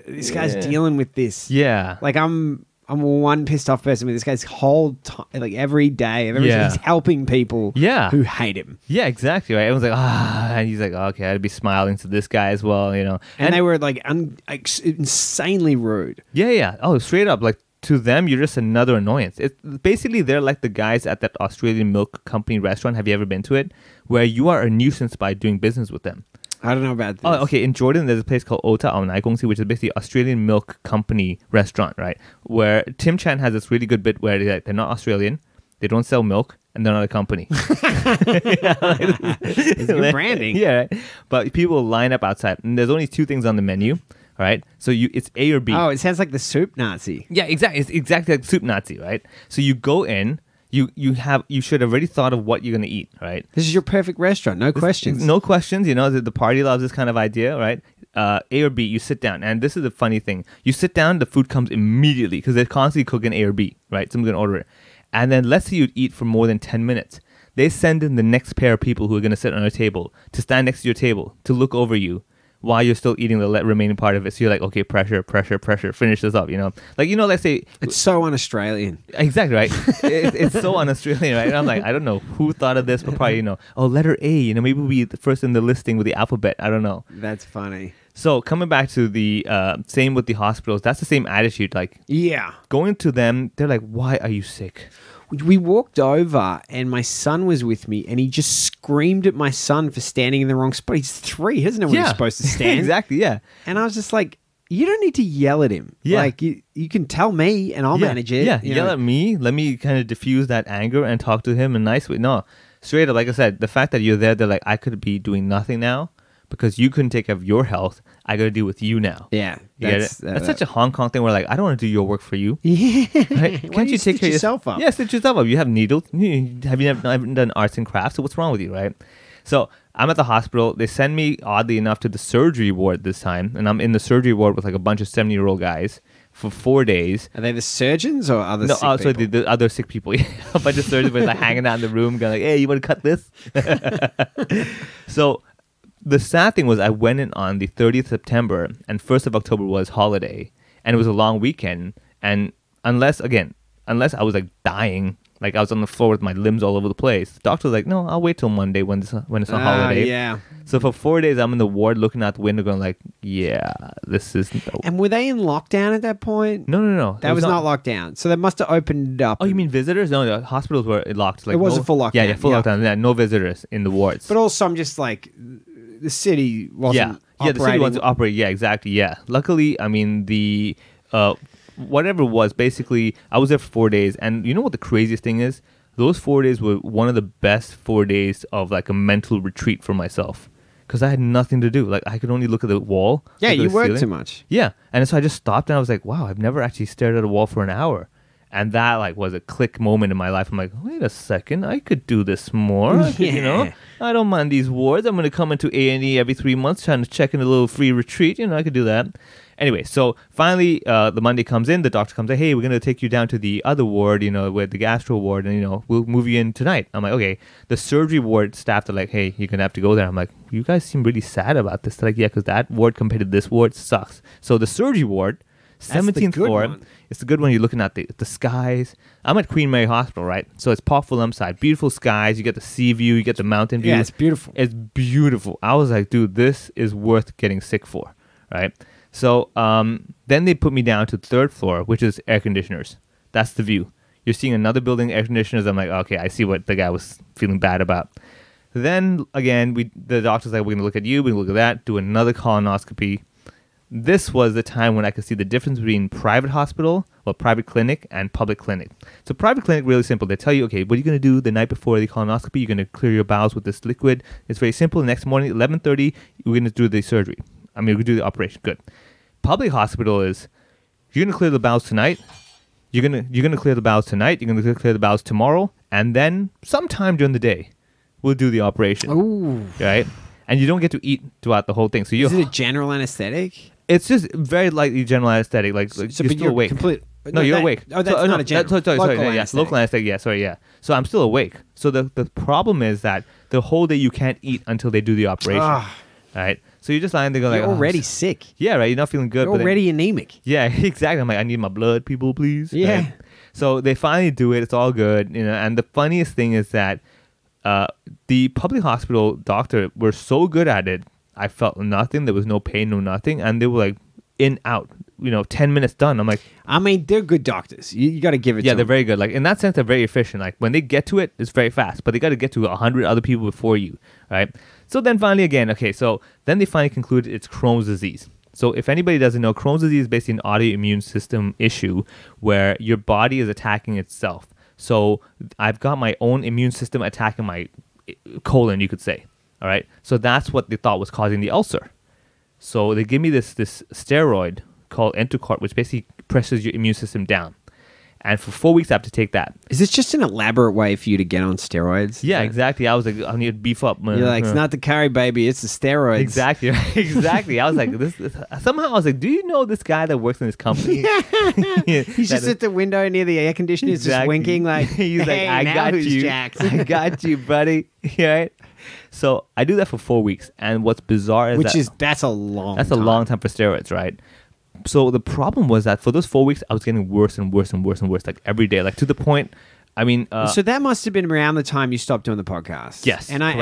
this guy's dealing with this. Yeah. Like I'm one pissed off person with this guy's whole time, like every day. He's helping people who hate him. Yeah, exactly. Right. Everyone's like, and he's like, okay, I'd be smiling to this guy as well, you know. And they were like insanely rude. Yeah. Oh, straight up. Like to them, you're just another annoyance. It's basically they're like the guys at that Australian milk company restaurant. Have you ever been to it? Where you are a nuisance by doing business with them. I don't know about this. Oh, okay. In Jordan, there's a place called Ota Aonai Gongsi, which is basically Australian milk company restaurant, right? Where Tim Chan has this really good bit where they're not Australian, they don't sell milk, and they're not a company. It's good branding. Yeah, right? But people line up outside, and there's only 2 things on the menu, all right? So it's A or B. Oh, it sounds like the soup Nazi. Yeah, exactly. It's exactly like soup Nazi, right? So you go in. You should have already thought of what you're going to eat, right? This is your perfect restaurant. No questions. No questions. You know, the party loves this kind of idea, right? A or B, you sit down. And this is the funny thing. You sit down, the food comes immediately because they're constantly cooking A or B, right? Someone's going to order it. And then let's say you eat for more than 10 minutes. They send in the next pair of people who are going to sit on your table, to stand next to your table, to look over you while you're still eating the remaining part of it. So you're like, okay, pressure, finish this up, you know? Like, you know, let's say... It's so un-Australian. Exactly, right? It's so un-Australian, right? And I'm like, I don't know who thought of this, but probably, you know, letter A, you know, maybe we'll be the first in the listing with the alphabet. I don't know. That's funny. So coming back to the same with the hospitals, that's the same attitude. Like, going to them, they're like, why are you sick? We walked over and my son was with me and he just screamed at my son for standing in the wrong spot. He's 3. He doesn't know where he's supposed to stand. Exactly, yeah. And I was just like, you don't need to yell at him. Yeah. Like, you can tell me and I'll manage it. Yeah, yell at me. Let me kind of diffuse that anger and talk to him in a nice way. No, straight up, like I said, the fact that you're there, they're like, I could be doing nothing now, because you couldn't take care of your health, I got to deal with you now. Yeah. That's such a Hong Kong thing where like, I don't want to do your work for you. Yeah. Right? Can't you take care of yourself up? Yeah, stitch yourself up. You have needles. Have you never done arts and crafts? So what's wrong with you, right? So I'm at the hospital. They send me, oddly enough, to the surgery ward this time. And I'm in the surgery ward with like a bunch of 70-year-old guys for 4 days. Are they the surgeons or other sick people? So the other sick people. A bunch of surgeons were like hanging out in the room going like, hey, you want to cut this? So the sad thing was I went in on the 30th September and 1st of October was holiday. And it was a long weekend. And unless I was like dying, like I was on the floor with my limbs all over the place, the doctor was like, no, I'll wait till Monday when it's a holiday. Yeah. So for 4 days, I'm in the ward looking out the window going like, yeah, this is... And were they in lockdown at that point? No. That was not locked down. So they must have opened up. Oh, you mean visitors? No, the hospitals were locked. Like, it was a full lockdown. Yeah, full lockdown. Yeah, no visitors in the wards. But also, I'm just like, the city wasn't Yeah, the city wants to operate. Yeah, exactly. Yeah. Luckily, I mean, the... whatever it was, basically, I was there for 4 days. And you know what the craziest thing is? Those 4 days were one of the best 4 days of like a mental retreat for myself. Because I had nothing to do. Like, I could only look at the wall. Yeah, you worked too much. Yeah. And so I just stopped and I was like, wow, I've never actually stared at a wall for an hour. And that like was a click moment in my life. I'm like, wait a second, I could do this more. Yeah. I don't mind these wards. I'm going to come into A&E every 3 months trying to check in a little free retreat. I could do that. Anyway, so finally, the Monday comes in. The doctor comes in. Hey, we're going to take you down to the other ward, with the gastro ward, and, we'll move you in tonight. I'm like, okay. The surgery ward staff are like, hey, you're going to have to go there. I'm like, you guys seem really sad about this. They're like, yeah, because that ward compared to this ward sucks. So the surgery ward, 17th floor. One. It's the good one. You're looking at the skies. I'm at Queen Mary Hospital, right? So it's Port Fulham side. Beautiful skies. You get the sea view. You get the mountain view. Yeah, it's beautiful. It's beautiful. I was like, dude, this is worth getting sick for, right? So then they put me down to the 3rd floor, which is air conditioners. That's the view. You're seeing another building, air conditioners. I'm like, okay, I see what the guy was feeling bad about. Then, again, the doctor's like, we're going to look at you. We're going to look at that. Do another colonoscopy. This was the time when I could see the difference between private hospital, private clinic, and public clinic. So private clinic, really simple. They tell you, okay, what are you going to do the night before the colonoscopy? You're going to clear your bowels with this liquid. It's very simple. The next morning, 11:30, we're going to do the surgery. We're going to do the operation. Good. Public hospital is, you're going to clear the bowels tonight. You're going to clear the bowels tonight. You're going to clear the bowels tomorrow. And then sometime during the day, we'll do the operation. Ooh. Right? And you don't get to eat throughout the whole thing. So is it a general anesthetic? It's just very lightly general anesthetic. Like so you're still awake. No, you're awake. Oh, that's not a general. Sorry, local anesthetic. Yeah, sorry, yeah. So I'm still awake. So the problem is that the whole day you can't eat until they do the operation. Right? So you're just lying there going you're already sick. Yeah, right. You're not feeling good. You're already anemic. Yeah, exactly. I'm like, I need my blood, people, please. Yeah. Right? So they finally do it. It's all good. And the funniest thing is that the public hospital doctor were so good at it. I felt nothing. There was no pain, no nothing. And they were like, in, out, 10 minutes done. I'm like... I mean, they're good doctors. You got to give it to them. Yeah, they're very good. Like, in that sense, they're very efficient. Like, when they get to it, it's very fast. But they got to get to 100 other people before you, right? So then finally, again, okay, so then they finally concluded it's Crohn's disease. So if anybody doesn't know, Crohn's disease is basically an autoimmune system issue where your body is attacking itself. So I've got my own immune system attacking my colon, you could say. All right. So that's what they thought was causing the ulcer. So they give me this steroid called Entocort, which basically presses your immune system down. And for 4 weeks, I have to take that. Is this just an elaborate way for you to get on steroids? Yeah, exactly. I was like, I need to beef up. You're like, it's not the curry, baby. It's the steroids. Exactly. Exactly. I was like, somehow I was like, do you know this guy that works in this company? He's just at the window near the air conditioner, just winking like, he's hey, like, I got you. Jacked? I got you, buddy. Right? So I do that for 4 weeks. And what's bizarre is that's a long time for steroids, right? So the problem was that for those 4 weeks, I was getting worse and worse and worse and worse, like every day, like to the point. I mean, so that must have been around the time you stopped doing the podcast. Yes, and I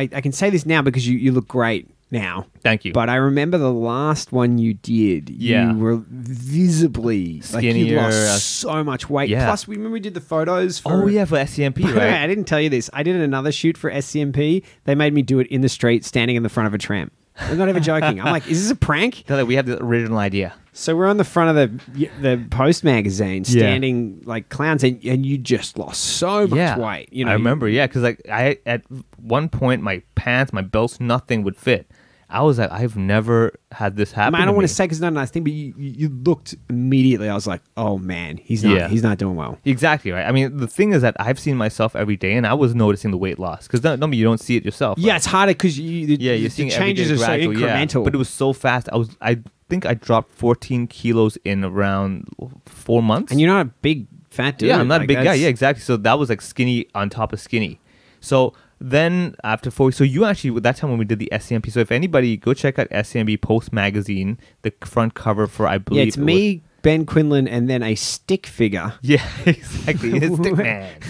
can say this now because you look great now. Thank you. But I remember the last one you did. Yeah. You were visibly skinnier. Like you lost so much weight. Yeah. Plus, remember we did the photos for... Oh, yeah, for SCMP, right? I didn't tell you this. I did another shoot for SCMP. They made me do it in the street, standing in the front of a tram. I'm not even joking. I'm like, is this a prank? They're like, we have the original idea. So we're on the front of the Post magazine, standing like clowns, and you just lost so much weight. I remember, because like at one point my pants, my belts, nothing would fit. I was like, I've never had this happen. I don't want to say because it's not a nice thing, but you looked immediately. I was like, oh man, he's not doing well. Exactly right. I mean, the thing is that I've seen myself every day, and I was noticing the weight loss because you don't see it yourself. Yeah, right? It's harder because the changes are so incremental. Yeah. But it was so fast. I think I dropped 14 kilos in around 4 months. And you're not a big fat dude. Yeah, I'm not a big guy. Yeah, exactly. So that was like skinny on top of skinny. So then after 4 weeks, so you actually, that time when we did the SCMP, so if anybody, go check out SCMP Post Magazine, the front cover for, I believe. Yeah, it's me, Ben Quinlan, and then a stick figure. Yeah, exactly. Stick man.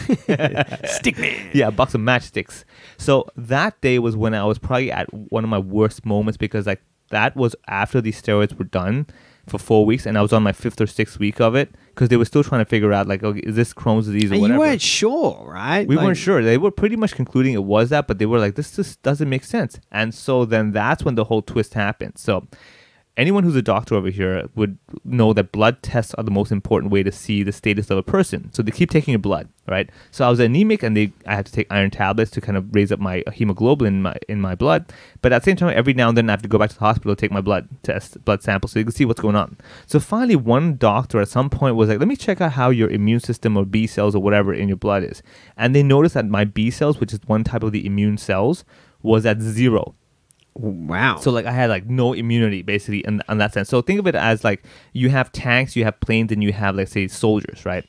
Stick man. Yeah, a box of matchsticks. So that day was when I was probably at one of my worst moments because like that was after these steroids were done for 4 weeks, and I was on my 5th or 6th week of it because they were still trying to figure out like, okay, is this Crohn's disease or whatever? You weren't sure, right? We weren't sure. They were pretty much concluding it was that, but they were like, this just doesn't make sense. And so then that's when the whole twist happened. So anyone who's a doctor over here would know that blood tests are the most important way to see the status of a person. So they keep taking your blood, right? So I was anemic, and I had to take iron tablets to kind of raise up my hemoglobin in my blood. But at the same time, every now and then I have to go back to the hospital to take my blood sample so you can see what's going on. So finally, one doctor at some point was like, let me check out how your immune system or B cells or whatever in your blood is. And they noticed that my B cells, which is one type of the immune cells, was at 0. Wow. So like I had like no immunity basically in that sense. So think of it as like you have tanks, you have planes, and you have, let's say, soldiers, right?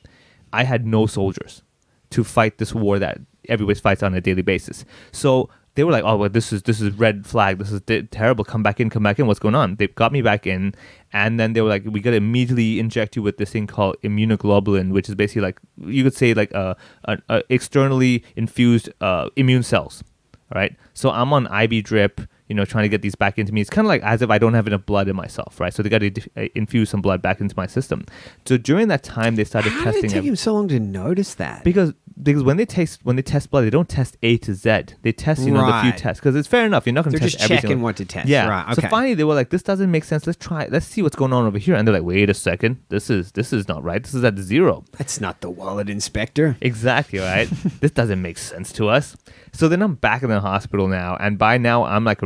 I had no soldiers to fight this war that everybody fights on a daily basis. So they were like, oh, well, this is red flag. This is terrible. Come back in. What's going on? They got me back in, and then they were like, we got to immediately inject you with this thing called immunoglobulin, which is basically like, you could say like a externally infused immune cells, right? So I'm on IV drip, trying to get these back into me. It's kind of like as if I don't have enough blood in myself, right? So they got to infuse some blood back into my system. So during that time, they started testing. How did it take him so long to notice that? Because when they test blood, they don't test A to Z. They test the few tests because it's fair enough. You're not going to test everything. They're just checking what to test. Yeah. Right. Okay. So finally, they were like, "This doesn't make sense. Let's try it. Let's see what's going on over here." And they're like, "Wait a second. This is not right. This is at 0. That's not the wallet inspector." Exactly right. This doesn't make sense to us. So then I'm back in the hospital now, and by now I'm like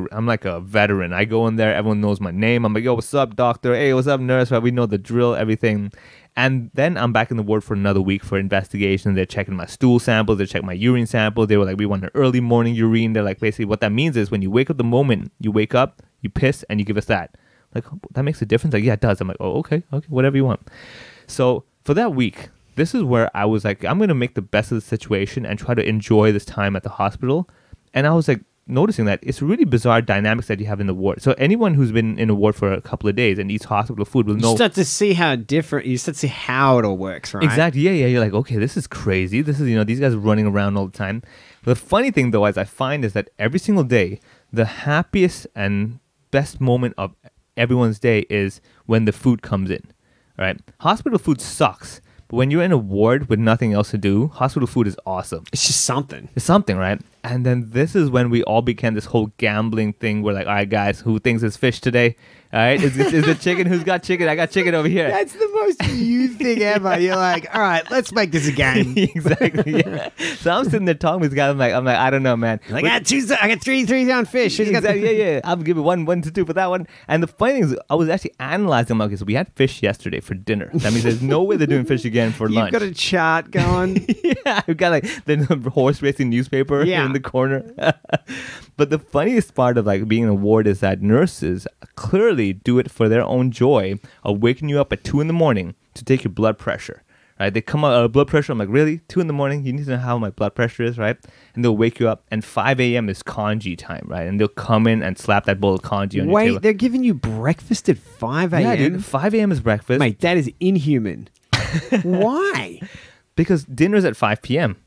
a veteran. I go in there, everyone knows my name. I'm like, yo, what's up, doctor? Hey, what's up, nurse? Right, we know the drill, everything. And then I'm back in the ward for another week for investigation. They're checking my stool samples. They check my urine sample. They were like, we want an early morning urine. They're like, basically what that means is when you wake up, the moment you wake up, you piss and you give us that. Like, that makes a difference? Like, yeah, it does. I'm like, oh, okay, whatever you want. So for that week, this is where I was like, I'm going to make the best of the situation and try to enjoy this time at the hospital. And I was like, noticing that it's really bizarre dynamics that you have in the ward. So anyone who's been in a ward for a couple of days and eats hospital food will know. You start to see how different. You start to see how it all works, right? Exactly. Yeah. You're like, okay, this is crazy. This is these guys running around all the time. The funny thing though, as I find, is that every single day, the happiest and best moment of everyone's day is when the food comes in. Right? Hospital food sucks. But when you're in a ward with nothing else to do, hospital food is awesome. It's just something. It's something, right? And then this is when we all began this whole gambling thing. We're like, all right, guys, who thinks it's fish today? All right, is it chicken? Who's got chicken? I got chicken over here. That's the most you thing ever. You're like, all right, let's make this a game. Exactly. Yeah. So I'm sitting there talking with this guy. I'm like, I don't know, man. Like, I got three on fish. Exactly. Yeah. I'll give it 1 to 2 for that one. And the funny thing is, I was actually analyzing. I'm like, okay, so we had fish yesterday for dinner. That means there's no way they're doing fish again for lunch. You've got a chart going. Yeah, I've got like the horse racing newspaper in the corner. But the funniest part of like being in a ward is that nurses clearly do it for their own joy of waking you up at 2 a.m. to take your blood pressure. Right? They come out blood pressure. I'm like, really? 2 a.m? You need to know how my blood pressure is, right? And they'll wake you up. And 5 a.m. is congee time, right? And they'll come in and slap that bowl of congee on your table. Wait, they're giving you breakfast at 5 a.m.? Yeah, dude. 5 a.m. is breakfast. Mate, that is inhuman. Why? Because dinner's at 5 p.m.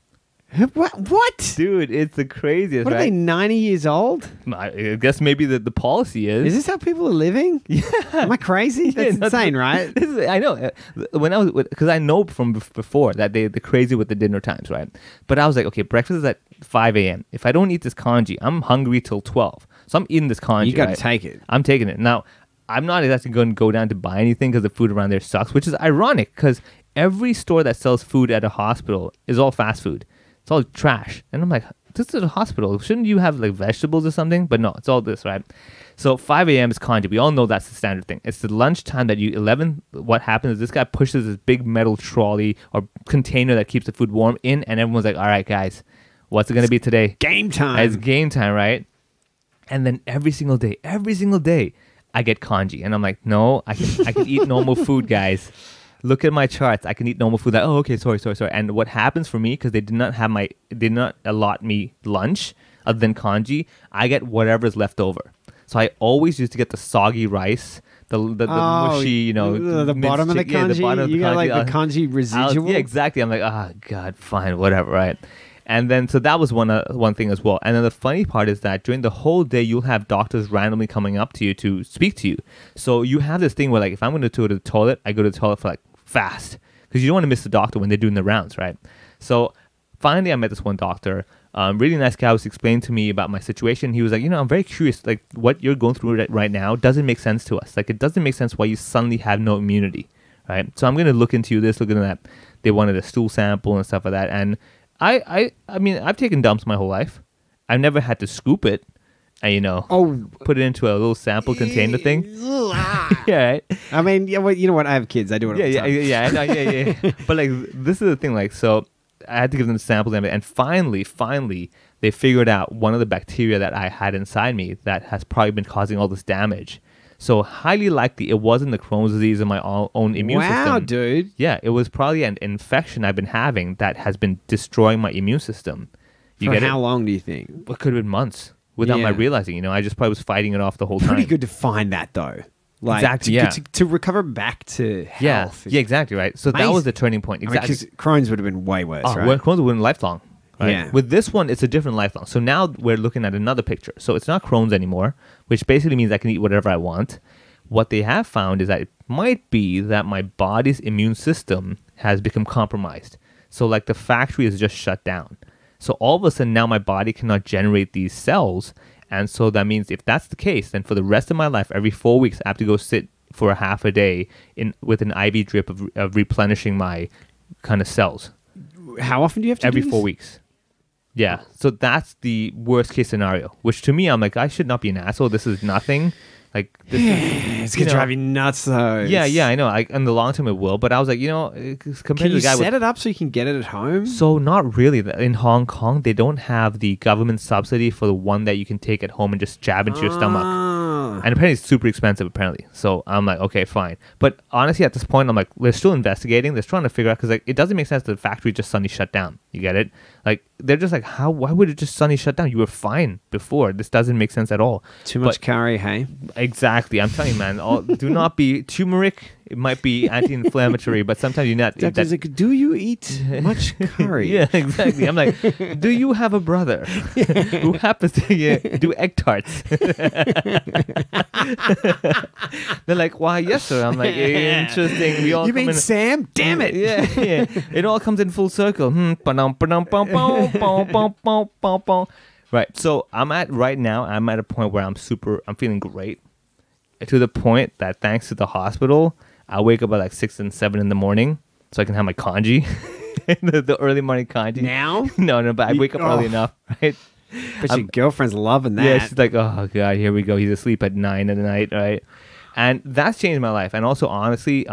What? Dude, it's the craziest, What, right? are they 90 years old? I guess maybe the policy is. Is this how people are living? Yeah. Am I crazy? That's insane, right? I know. When I was, because I know from before that they're crazy with the dinner times, right? But I was like, okay, breakfast is at 5 a.m. If I don't eat this congee, I'm hungry till 12. So I'm eating this congee. You got to take it. I'm taking it. Now, I'm not exactly going to go down to buy anything because the food around there sucks, which is ironic because every store that sells food at a hospital is all fast food. It's all trash. And I'm like, this is a hospital. Shouldn't you have like vegetables or something? But no, it's all this, right? So 5 a.m. is kanji. We all know that's the standard thing. It's the lunchtime that 11. What happens is this guy pushes this big metal trolley or container that keeps the food warm in, and everyone's like, all right, guys, what's it going to be today? Game time. It's game time, right? And then every single day, I get kanji. And I'm like, no, I can eat normal food, guys. Look at my charts. I can eat normal food. Like, oh, okay, sorry. And what happens for me, because they did not allot me lunch other than kanji, I get whatever's left over. So I always used to get the soggy rice, the mushy, the bottom of the kanji. Yeah, the bottom of the you kanji. got like the kanji residual. Yeah, exactly. I'm like, God, fine, whatever, right? And then, so that was one thing as well. And then the funny part is that during the whole day, you'll have doctors randomly coming up to you to speak to you. So you have this thing where, like, if I'm going to go to the toilet, I go to the toilet for like fast, because you don't want to miss the doctor when they're doing the rounds, right? So finally, I met this one doctor. Really nice guy was explaining to me about my situation. He was like, I'm very curious, like what you're going through right now doesn't make sense to us. Like, it doesn't make sense why you suddenly have no immunity, right? So I'm going to look into this, look into that. They wanted a stool sample and stuff like that. And I mean, I've taken dumps my whole life. I've never had to scoop it and, put it into a little sample container thing. Yeah, right? I mean, yeah, well, you know what? I have kids. I do it all the time. Yeah, I know, yeah. But like, this is the thing, like, so I had to give them samples and finally, they figured out one of the bacteria that I had inside me that has probably been causing all this damage. So highly likely it wasn't the Crohn's disease in my own immune system. Wow, dude. Yeah, it was probably an infection I've been having that has been destroying my immune system. For how long do you think? It could have been months without my realizing. I just probably was fighting it off the whole time. Pretty good to find that, though. Like, exactly, to recover back to health. Yeah, exactly, right. So that was the turning point. Exactly. Because Crohn's would have been way worse, right? Crohn's would have been lifelong. Right? Yeah. With this one, it's a different lifelong. So now we're looking at another picture. So it's not Crohn's anymore, which basically means I can eat whatever I want. What they have found is that it might be that my body's immune system has become compromised. So like the factory is just shut down. So all of a sudden now my body cannot generate these cells. And so that means if that's the case, then for the rest of my life, every 4 weeks, I have to go sit for a half a day with an IV drip of replenishing my kind of cells. How often do you have to every do this? 4 weeks. Yeah. So that's the worst case scenario, which to me, I'm like, I should not be an asshole. This is nothing. Like, this it's going to drive you nuts, though. Yeah, I know. In the long term, it will. But I was like, compared can to the you guy set it up so you can get it at home? So not really. In Hong Kong, they don't have the government subsidy for the one that you can take at home and just jab into your stomach. And apparently it's super expensive, apparently. So I'm like, okay, fine. But honestly, at this point, I'm like, they're still investigating. They're trying to figure out, because like, it doesn't make sense that the factory just suddenly shut down. You get it? Like, they're just like, why would it just suddenly shut down? You were fine before. This doesn't make sense at all. Too much curry, hey? Exactly. I'm telling you, man. Do not be turmeric. It might be anti-inflammatory, but sometimes you're not. Doctor's like, do you eat much curry? Yeah, exactly. I'm like, do you have a brother who happens to do egg tarts? They're like, why, yes, sir. I'm like, interesting. We all you mean Sam? Damn it. Yeah. It all comes in full circle. Right. So I'm at a point where I'm feeling great. To the point that thanks to the hospital, I wake up at like 6 and 7 in the morning so I can have my kanji, the early morning kanji. Now? No, but I wake up early enough, right? But your girlfriend's loving that. Yeah, she's like, oh God, here we go. He's asleep at 9 at night, right? And that's changed my life. And also, honestly,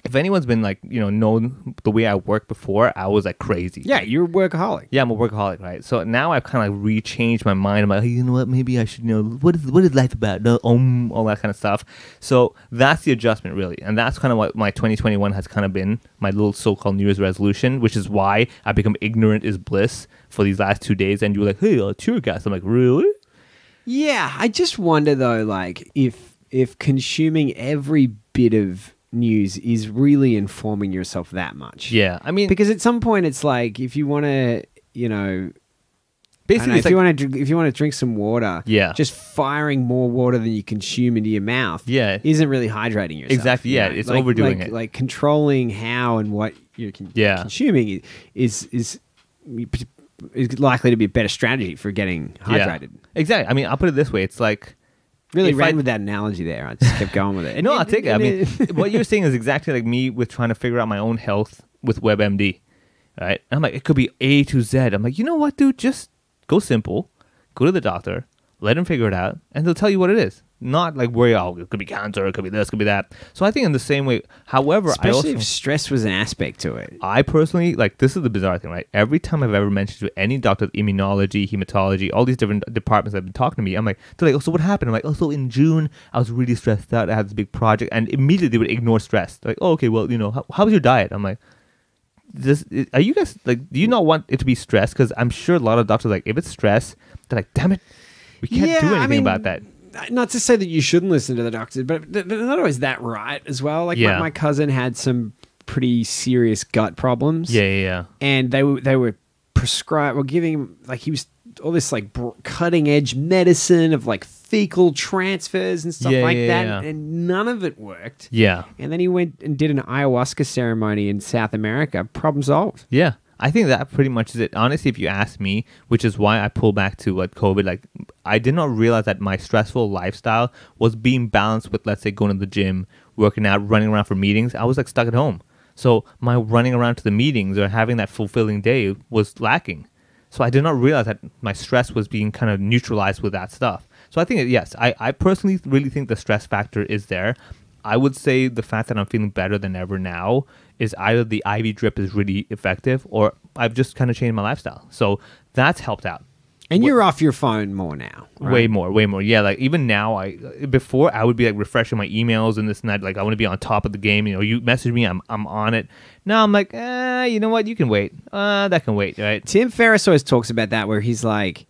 if anyone's been like, known the way I worked before, I was like crazy. Yeah, you're a workaholic. Yeah, I'm a workaholic, right? So now I've kind of like rechanged my mind. I'm like, hey, you know what? Maybe I should what is life about? All that kind of stuff. So that's the adjustment, really. And that's kind of what my 2021 has kind of been, my little so-called New Year's resolution, which is why I become ignorant is bliss for these last 2 days. And you were like, hey, tour guys. I'm like, really? Yeah, I just wonder, though, like, if consuming every bit of news is really informing yourself that much. Yeah, I mean, because at some point it's like, if you want to, basically, if you want to drink some water, just firing more water than you consume into your mouth, isn't really hydrating yourself. Exactly. Yeah, it's overdoing it. Like controlling how and what you're consuming is likely to be a better strategy for getting hydrated. Yeah. Exactly. I mean, I'll put it this way: it's like. Really ran with that analogy there. I just kept going with it. No, I'll take it. I mean, what you're saying is exactly like me with trying to figure out my own health with WebMD, right? I'm like, it could be A to Z. I'm like, you know what, dude? Just go simple, go to the doctor, let them figure it out, and they'll tell you what it is. Not like worry, it could be cancer, it could be this, it could be that. So I think in the same way, however, especially if stress was an aspect to it. I personally, like, this is the bizarre thing, right? Every time I've ever mentioned to any doctor, immunology, hematology, all these different departments that have been talking to me, I'm like, they're like, oh, so what happened? I'm like, oh, so in June, I was really stressed out. I had this big project, and immediately they would ignore stress. They're like, oh, okay, well, how was your diet? I'm like, are you guys, like, do you not want it to be stress? Because I'm sure a lot of doctors, like, if it's stress, they're like, damn it, we can't do anything about that. Not to say that you shouldn't listen to the doctors, but they're not always that right as well. Like my cousin had some pretty serious gut problems. Yeah. And they were prescribed, giving him, like, he was all this like cutting edge medicine of like fecal transfers and stuff that. Yeah. And none of it worked. Yeah. And then he went and did an ayahuasca ceremony in South America. Problem solved. Yeah. I think that pretty much is it. Honestly, if you ask me, which is why I pull back to what COVID, like, I did not realize that my stressful lifestyle was being balanced with, let's say, going to the gym, working out, running around for meetings. I was like stuck at home. So my running around to the meetings or having that fulfilling day was lacking. So I did not realize that my stress was being kind of neutralized with that stuff. So I think, yes, I personally really think the stress factor is there. I would say the fact that I'm feeling better than ever now is either the IV drip is really effective or I've just kind of changed my lifestyle. So that's helped out. And you're off your phone more now. Right? Way more. Yeah, like even now, before I would be like refreshing my emails and this and that. Like I want to be on top of the game. You message me, I'm on it. Now I'm like, you know what? You can wait. That can wait, right? Tim Ferriss always talks about that where he's like,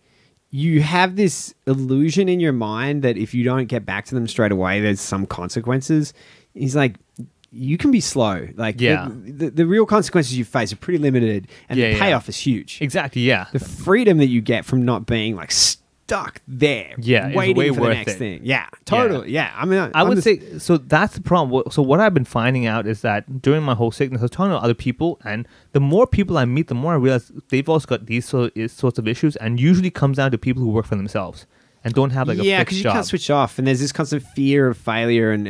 you have this illusion in your mind that if you don't get back to them straight away, there's some consequences. He's like, you can be slow. Like, the real consequences you face are pretty limited, and the payoff is huge. Exactly, yeah. The freedom that you get from not being like stuck there, waiting for the next thing. Yeah, totally. Yeah, I mean, I would say so. That's the problem. So what I've been finding out is that during my whole sickness, I was talking to other people, and the more people I meet, the more I realize they've also got these sorts of issues, and usually comes down to people who work for themselves and don't have like a fixed job. Because you can't switch off, and there's this constant fear of failure and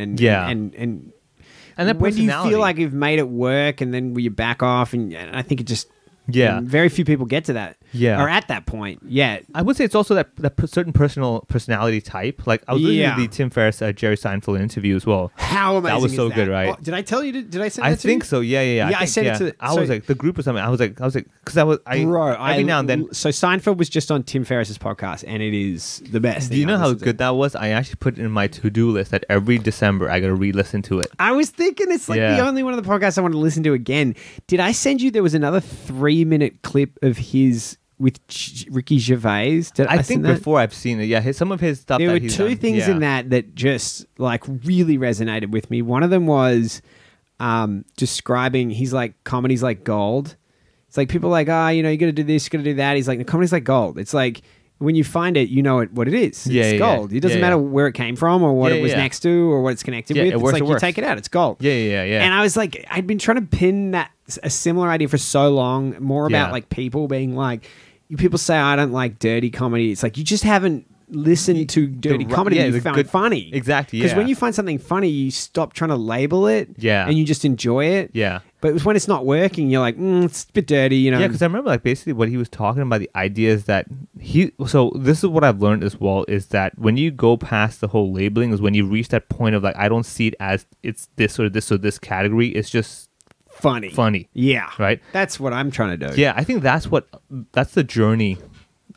then when you feel like you've made it work and then you back off, and I think it just... very few people get to that. Or at that point. Yeah. I would say it's also that certain personality type. Like I was listening to the Tim Ferriss Jerry Seinfeld interview as well. How amazing that was so is good, right? Oh, did I tell you? Did I send that to you? I think so. Yeah. I sent it to. I was like the group or something. I was like because every now and then. So Seinfeld was just on Tim Ferriss's podcast, and it is the best. Do you know how good that was? I actually put it in my to-do list that every December I got to re-listen to it. I was thinking it's like the only one of the podcasts I want to listen to again. Did I send you? There was another 3-minute clip of his with Ricky Gervais. I think before I've seen it. Yeah, some of his stuff. There were two things in that just like really resonated with me. One of them was describing. He's like, comedy's like gold. It's like people are like, you got to do this, you got to do that. He's like, the comedy's like gold. It's like when you find it, you know what it is. It's gold. It doesn't matter where it came from or what it was next to or what it's connected with. It's like you take it out. It's gold. Yeah. And I was like, I'd been trying to pin a similar idea for so long, more about like people being like, people say, I don't like dirty comedy. It's like, you just haven't listened to dirty comedy that you found funny. Exactly, Because when you find something funny, you stop trying to label it and you just enjoy it. Yeah. But when it's not working, you're like, it's a bit dirty, Yeah, because I remember like basically what he was talking about, the idea is that so this is what I've learned as well, is that when you go past the whole labeling is when you reach that point of like, I don't see it as it's this or this or this category. It's just funny. Yeah. Right? That's what I'm trying to do. Yeah, I think that's the journey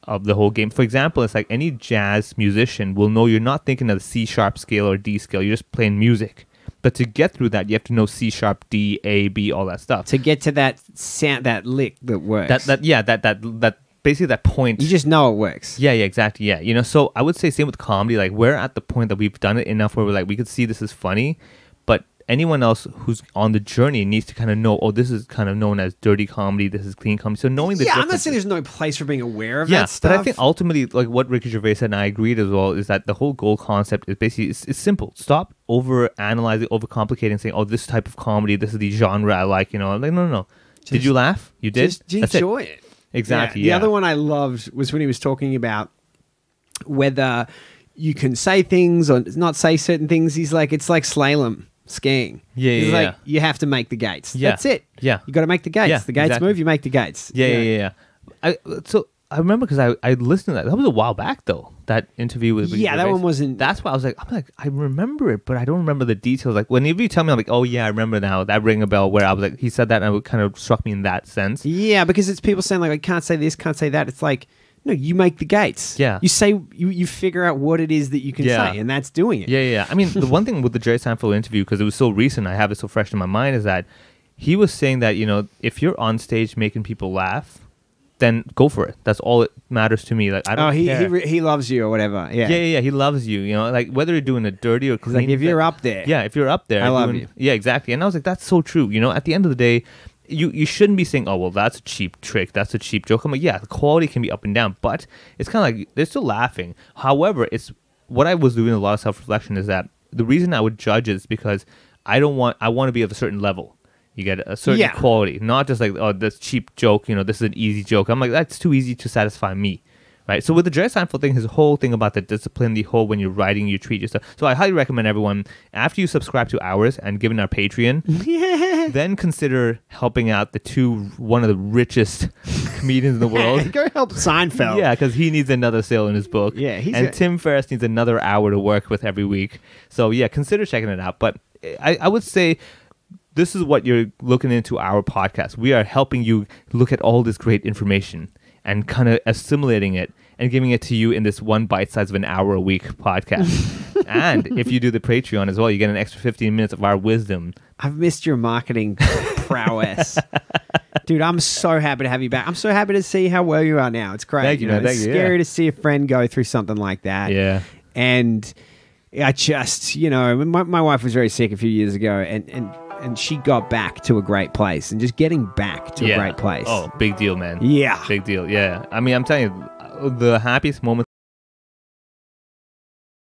of the whole game. For example, it's like any jazz musician will know you're not thinking of the C sharp scale or D scale. You're just playing music. But to get through that, you have to know C sharp, D, A, B, all that stuff. To get to that sound, that lick that works. That basically that point. You just know it works. Yeah, exactly. Yeah, so I would say same with comedy. Like we're at the point that we've done it enough where we're like, we could see this is funny, but anyone else who's on the journey needs to kind of know, this is kind of known as dirty comedy, this is clean comedy. So knowing the difference. I'm not saying there's no place for being aware of that stuff. But I think ultimately, like what Ricky Gervais said, and I agreed as well, is that the whole goal concept is basically, it's simple. Stop over-analyzing, over-complicating, saying, this type of comedy, this is the genre I like, I'm like, no. Did you laugh? You did? Just enjoy it. Exactly, The other one I loved was when he was talking about whether you can say things or not say certain things. He's like, it's like slalom skiing. He's like, you have to make the gates. That's it. Yeah. You got to make the gates. The gates move, you make the gates. Yeah. So I remember because I listened to that. That was a while back though. That interview with yeah, that one wasn't. That's why I'm like I remember it, but I don't remember the details. Like whenever you tell me, I'm like, oh yeah, I remember now. That ring a bell. Where I was like, he said that, and it kind of struck me in that sense. Yeah, because it's people saying like, I can't say this, can't say that. It's like, no, you make the gates. Yeah, you say you figure out what it is that you can say, and that's doing it. Yeah. I mean, the one thing with the Jerry Seinfeld interview, because it was so recent, I have it so fresh in my mind, is that he was saying that if you're on stage making people laugh, then go for it. That's all it matters to me. Like I don't care. He loves you or whatever. Yeah. He loves you. Like whether you're doing it dirty or clean. Like if you're up there. Yeah, if you're up there. I love you. Yeah, exactly. And I was like, that's so true. At the end of the day, you shouldn't be saying, oh, well, that's a cheap trick. That's a cheap joke. I'm like, yeah, the quality can be up and down, but it's kind of like they're still laughing. However, it's what I was doing a lot of self-reflection is that the reason I would judge is because I want to be of a certain level. You get a certain quality, not just like, oh, this cheap joke, this is an easy joke. I'm like, that's too easy to satisfy me, right? So with the Jerry Seinfeld thing, his whole thing about the discipline, the whole when you're writing, you treat yourself. So I highly recommend everyone, after you subscribe to ours and given our Patreon, then consider helping out one of the richest comedians in the world. Go help Seinfeld. Yeah, because he needs another sale in his book. Yeah, Tim Ferriss needs another hour to work with every week. So yeah, consider checking it out. But I would say, this is what you're looking into our podcast. We are helping you look at all this great information and kind of assimilating it and giving it to you in this one bite size of an hour a week podcast. And if you do the Patreon as well, you get an extra 15 minutes of our wisdom. I've missed your marketing prowess. Dude, I'm so happy to have you back. I'm so happy to see how well you are now. It's great. Thank you, man. It's scary to see a friend go through something like that. Yeah. And I just, my wife was very sick a few years ago, and she got back to a great place, and just getting back to a great place. Oh, big deal, man. Yeah. Big deal, yeah. I mean, I'm telling you, the happiest moment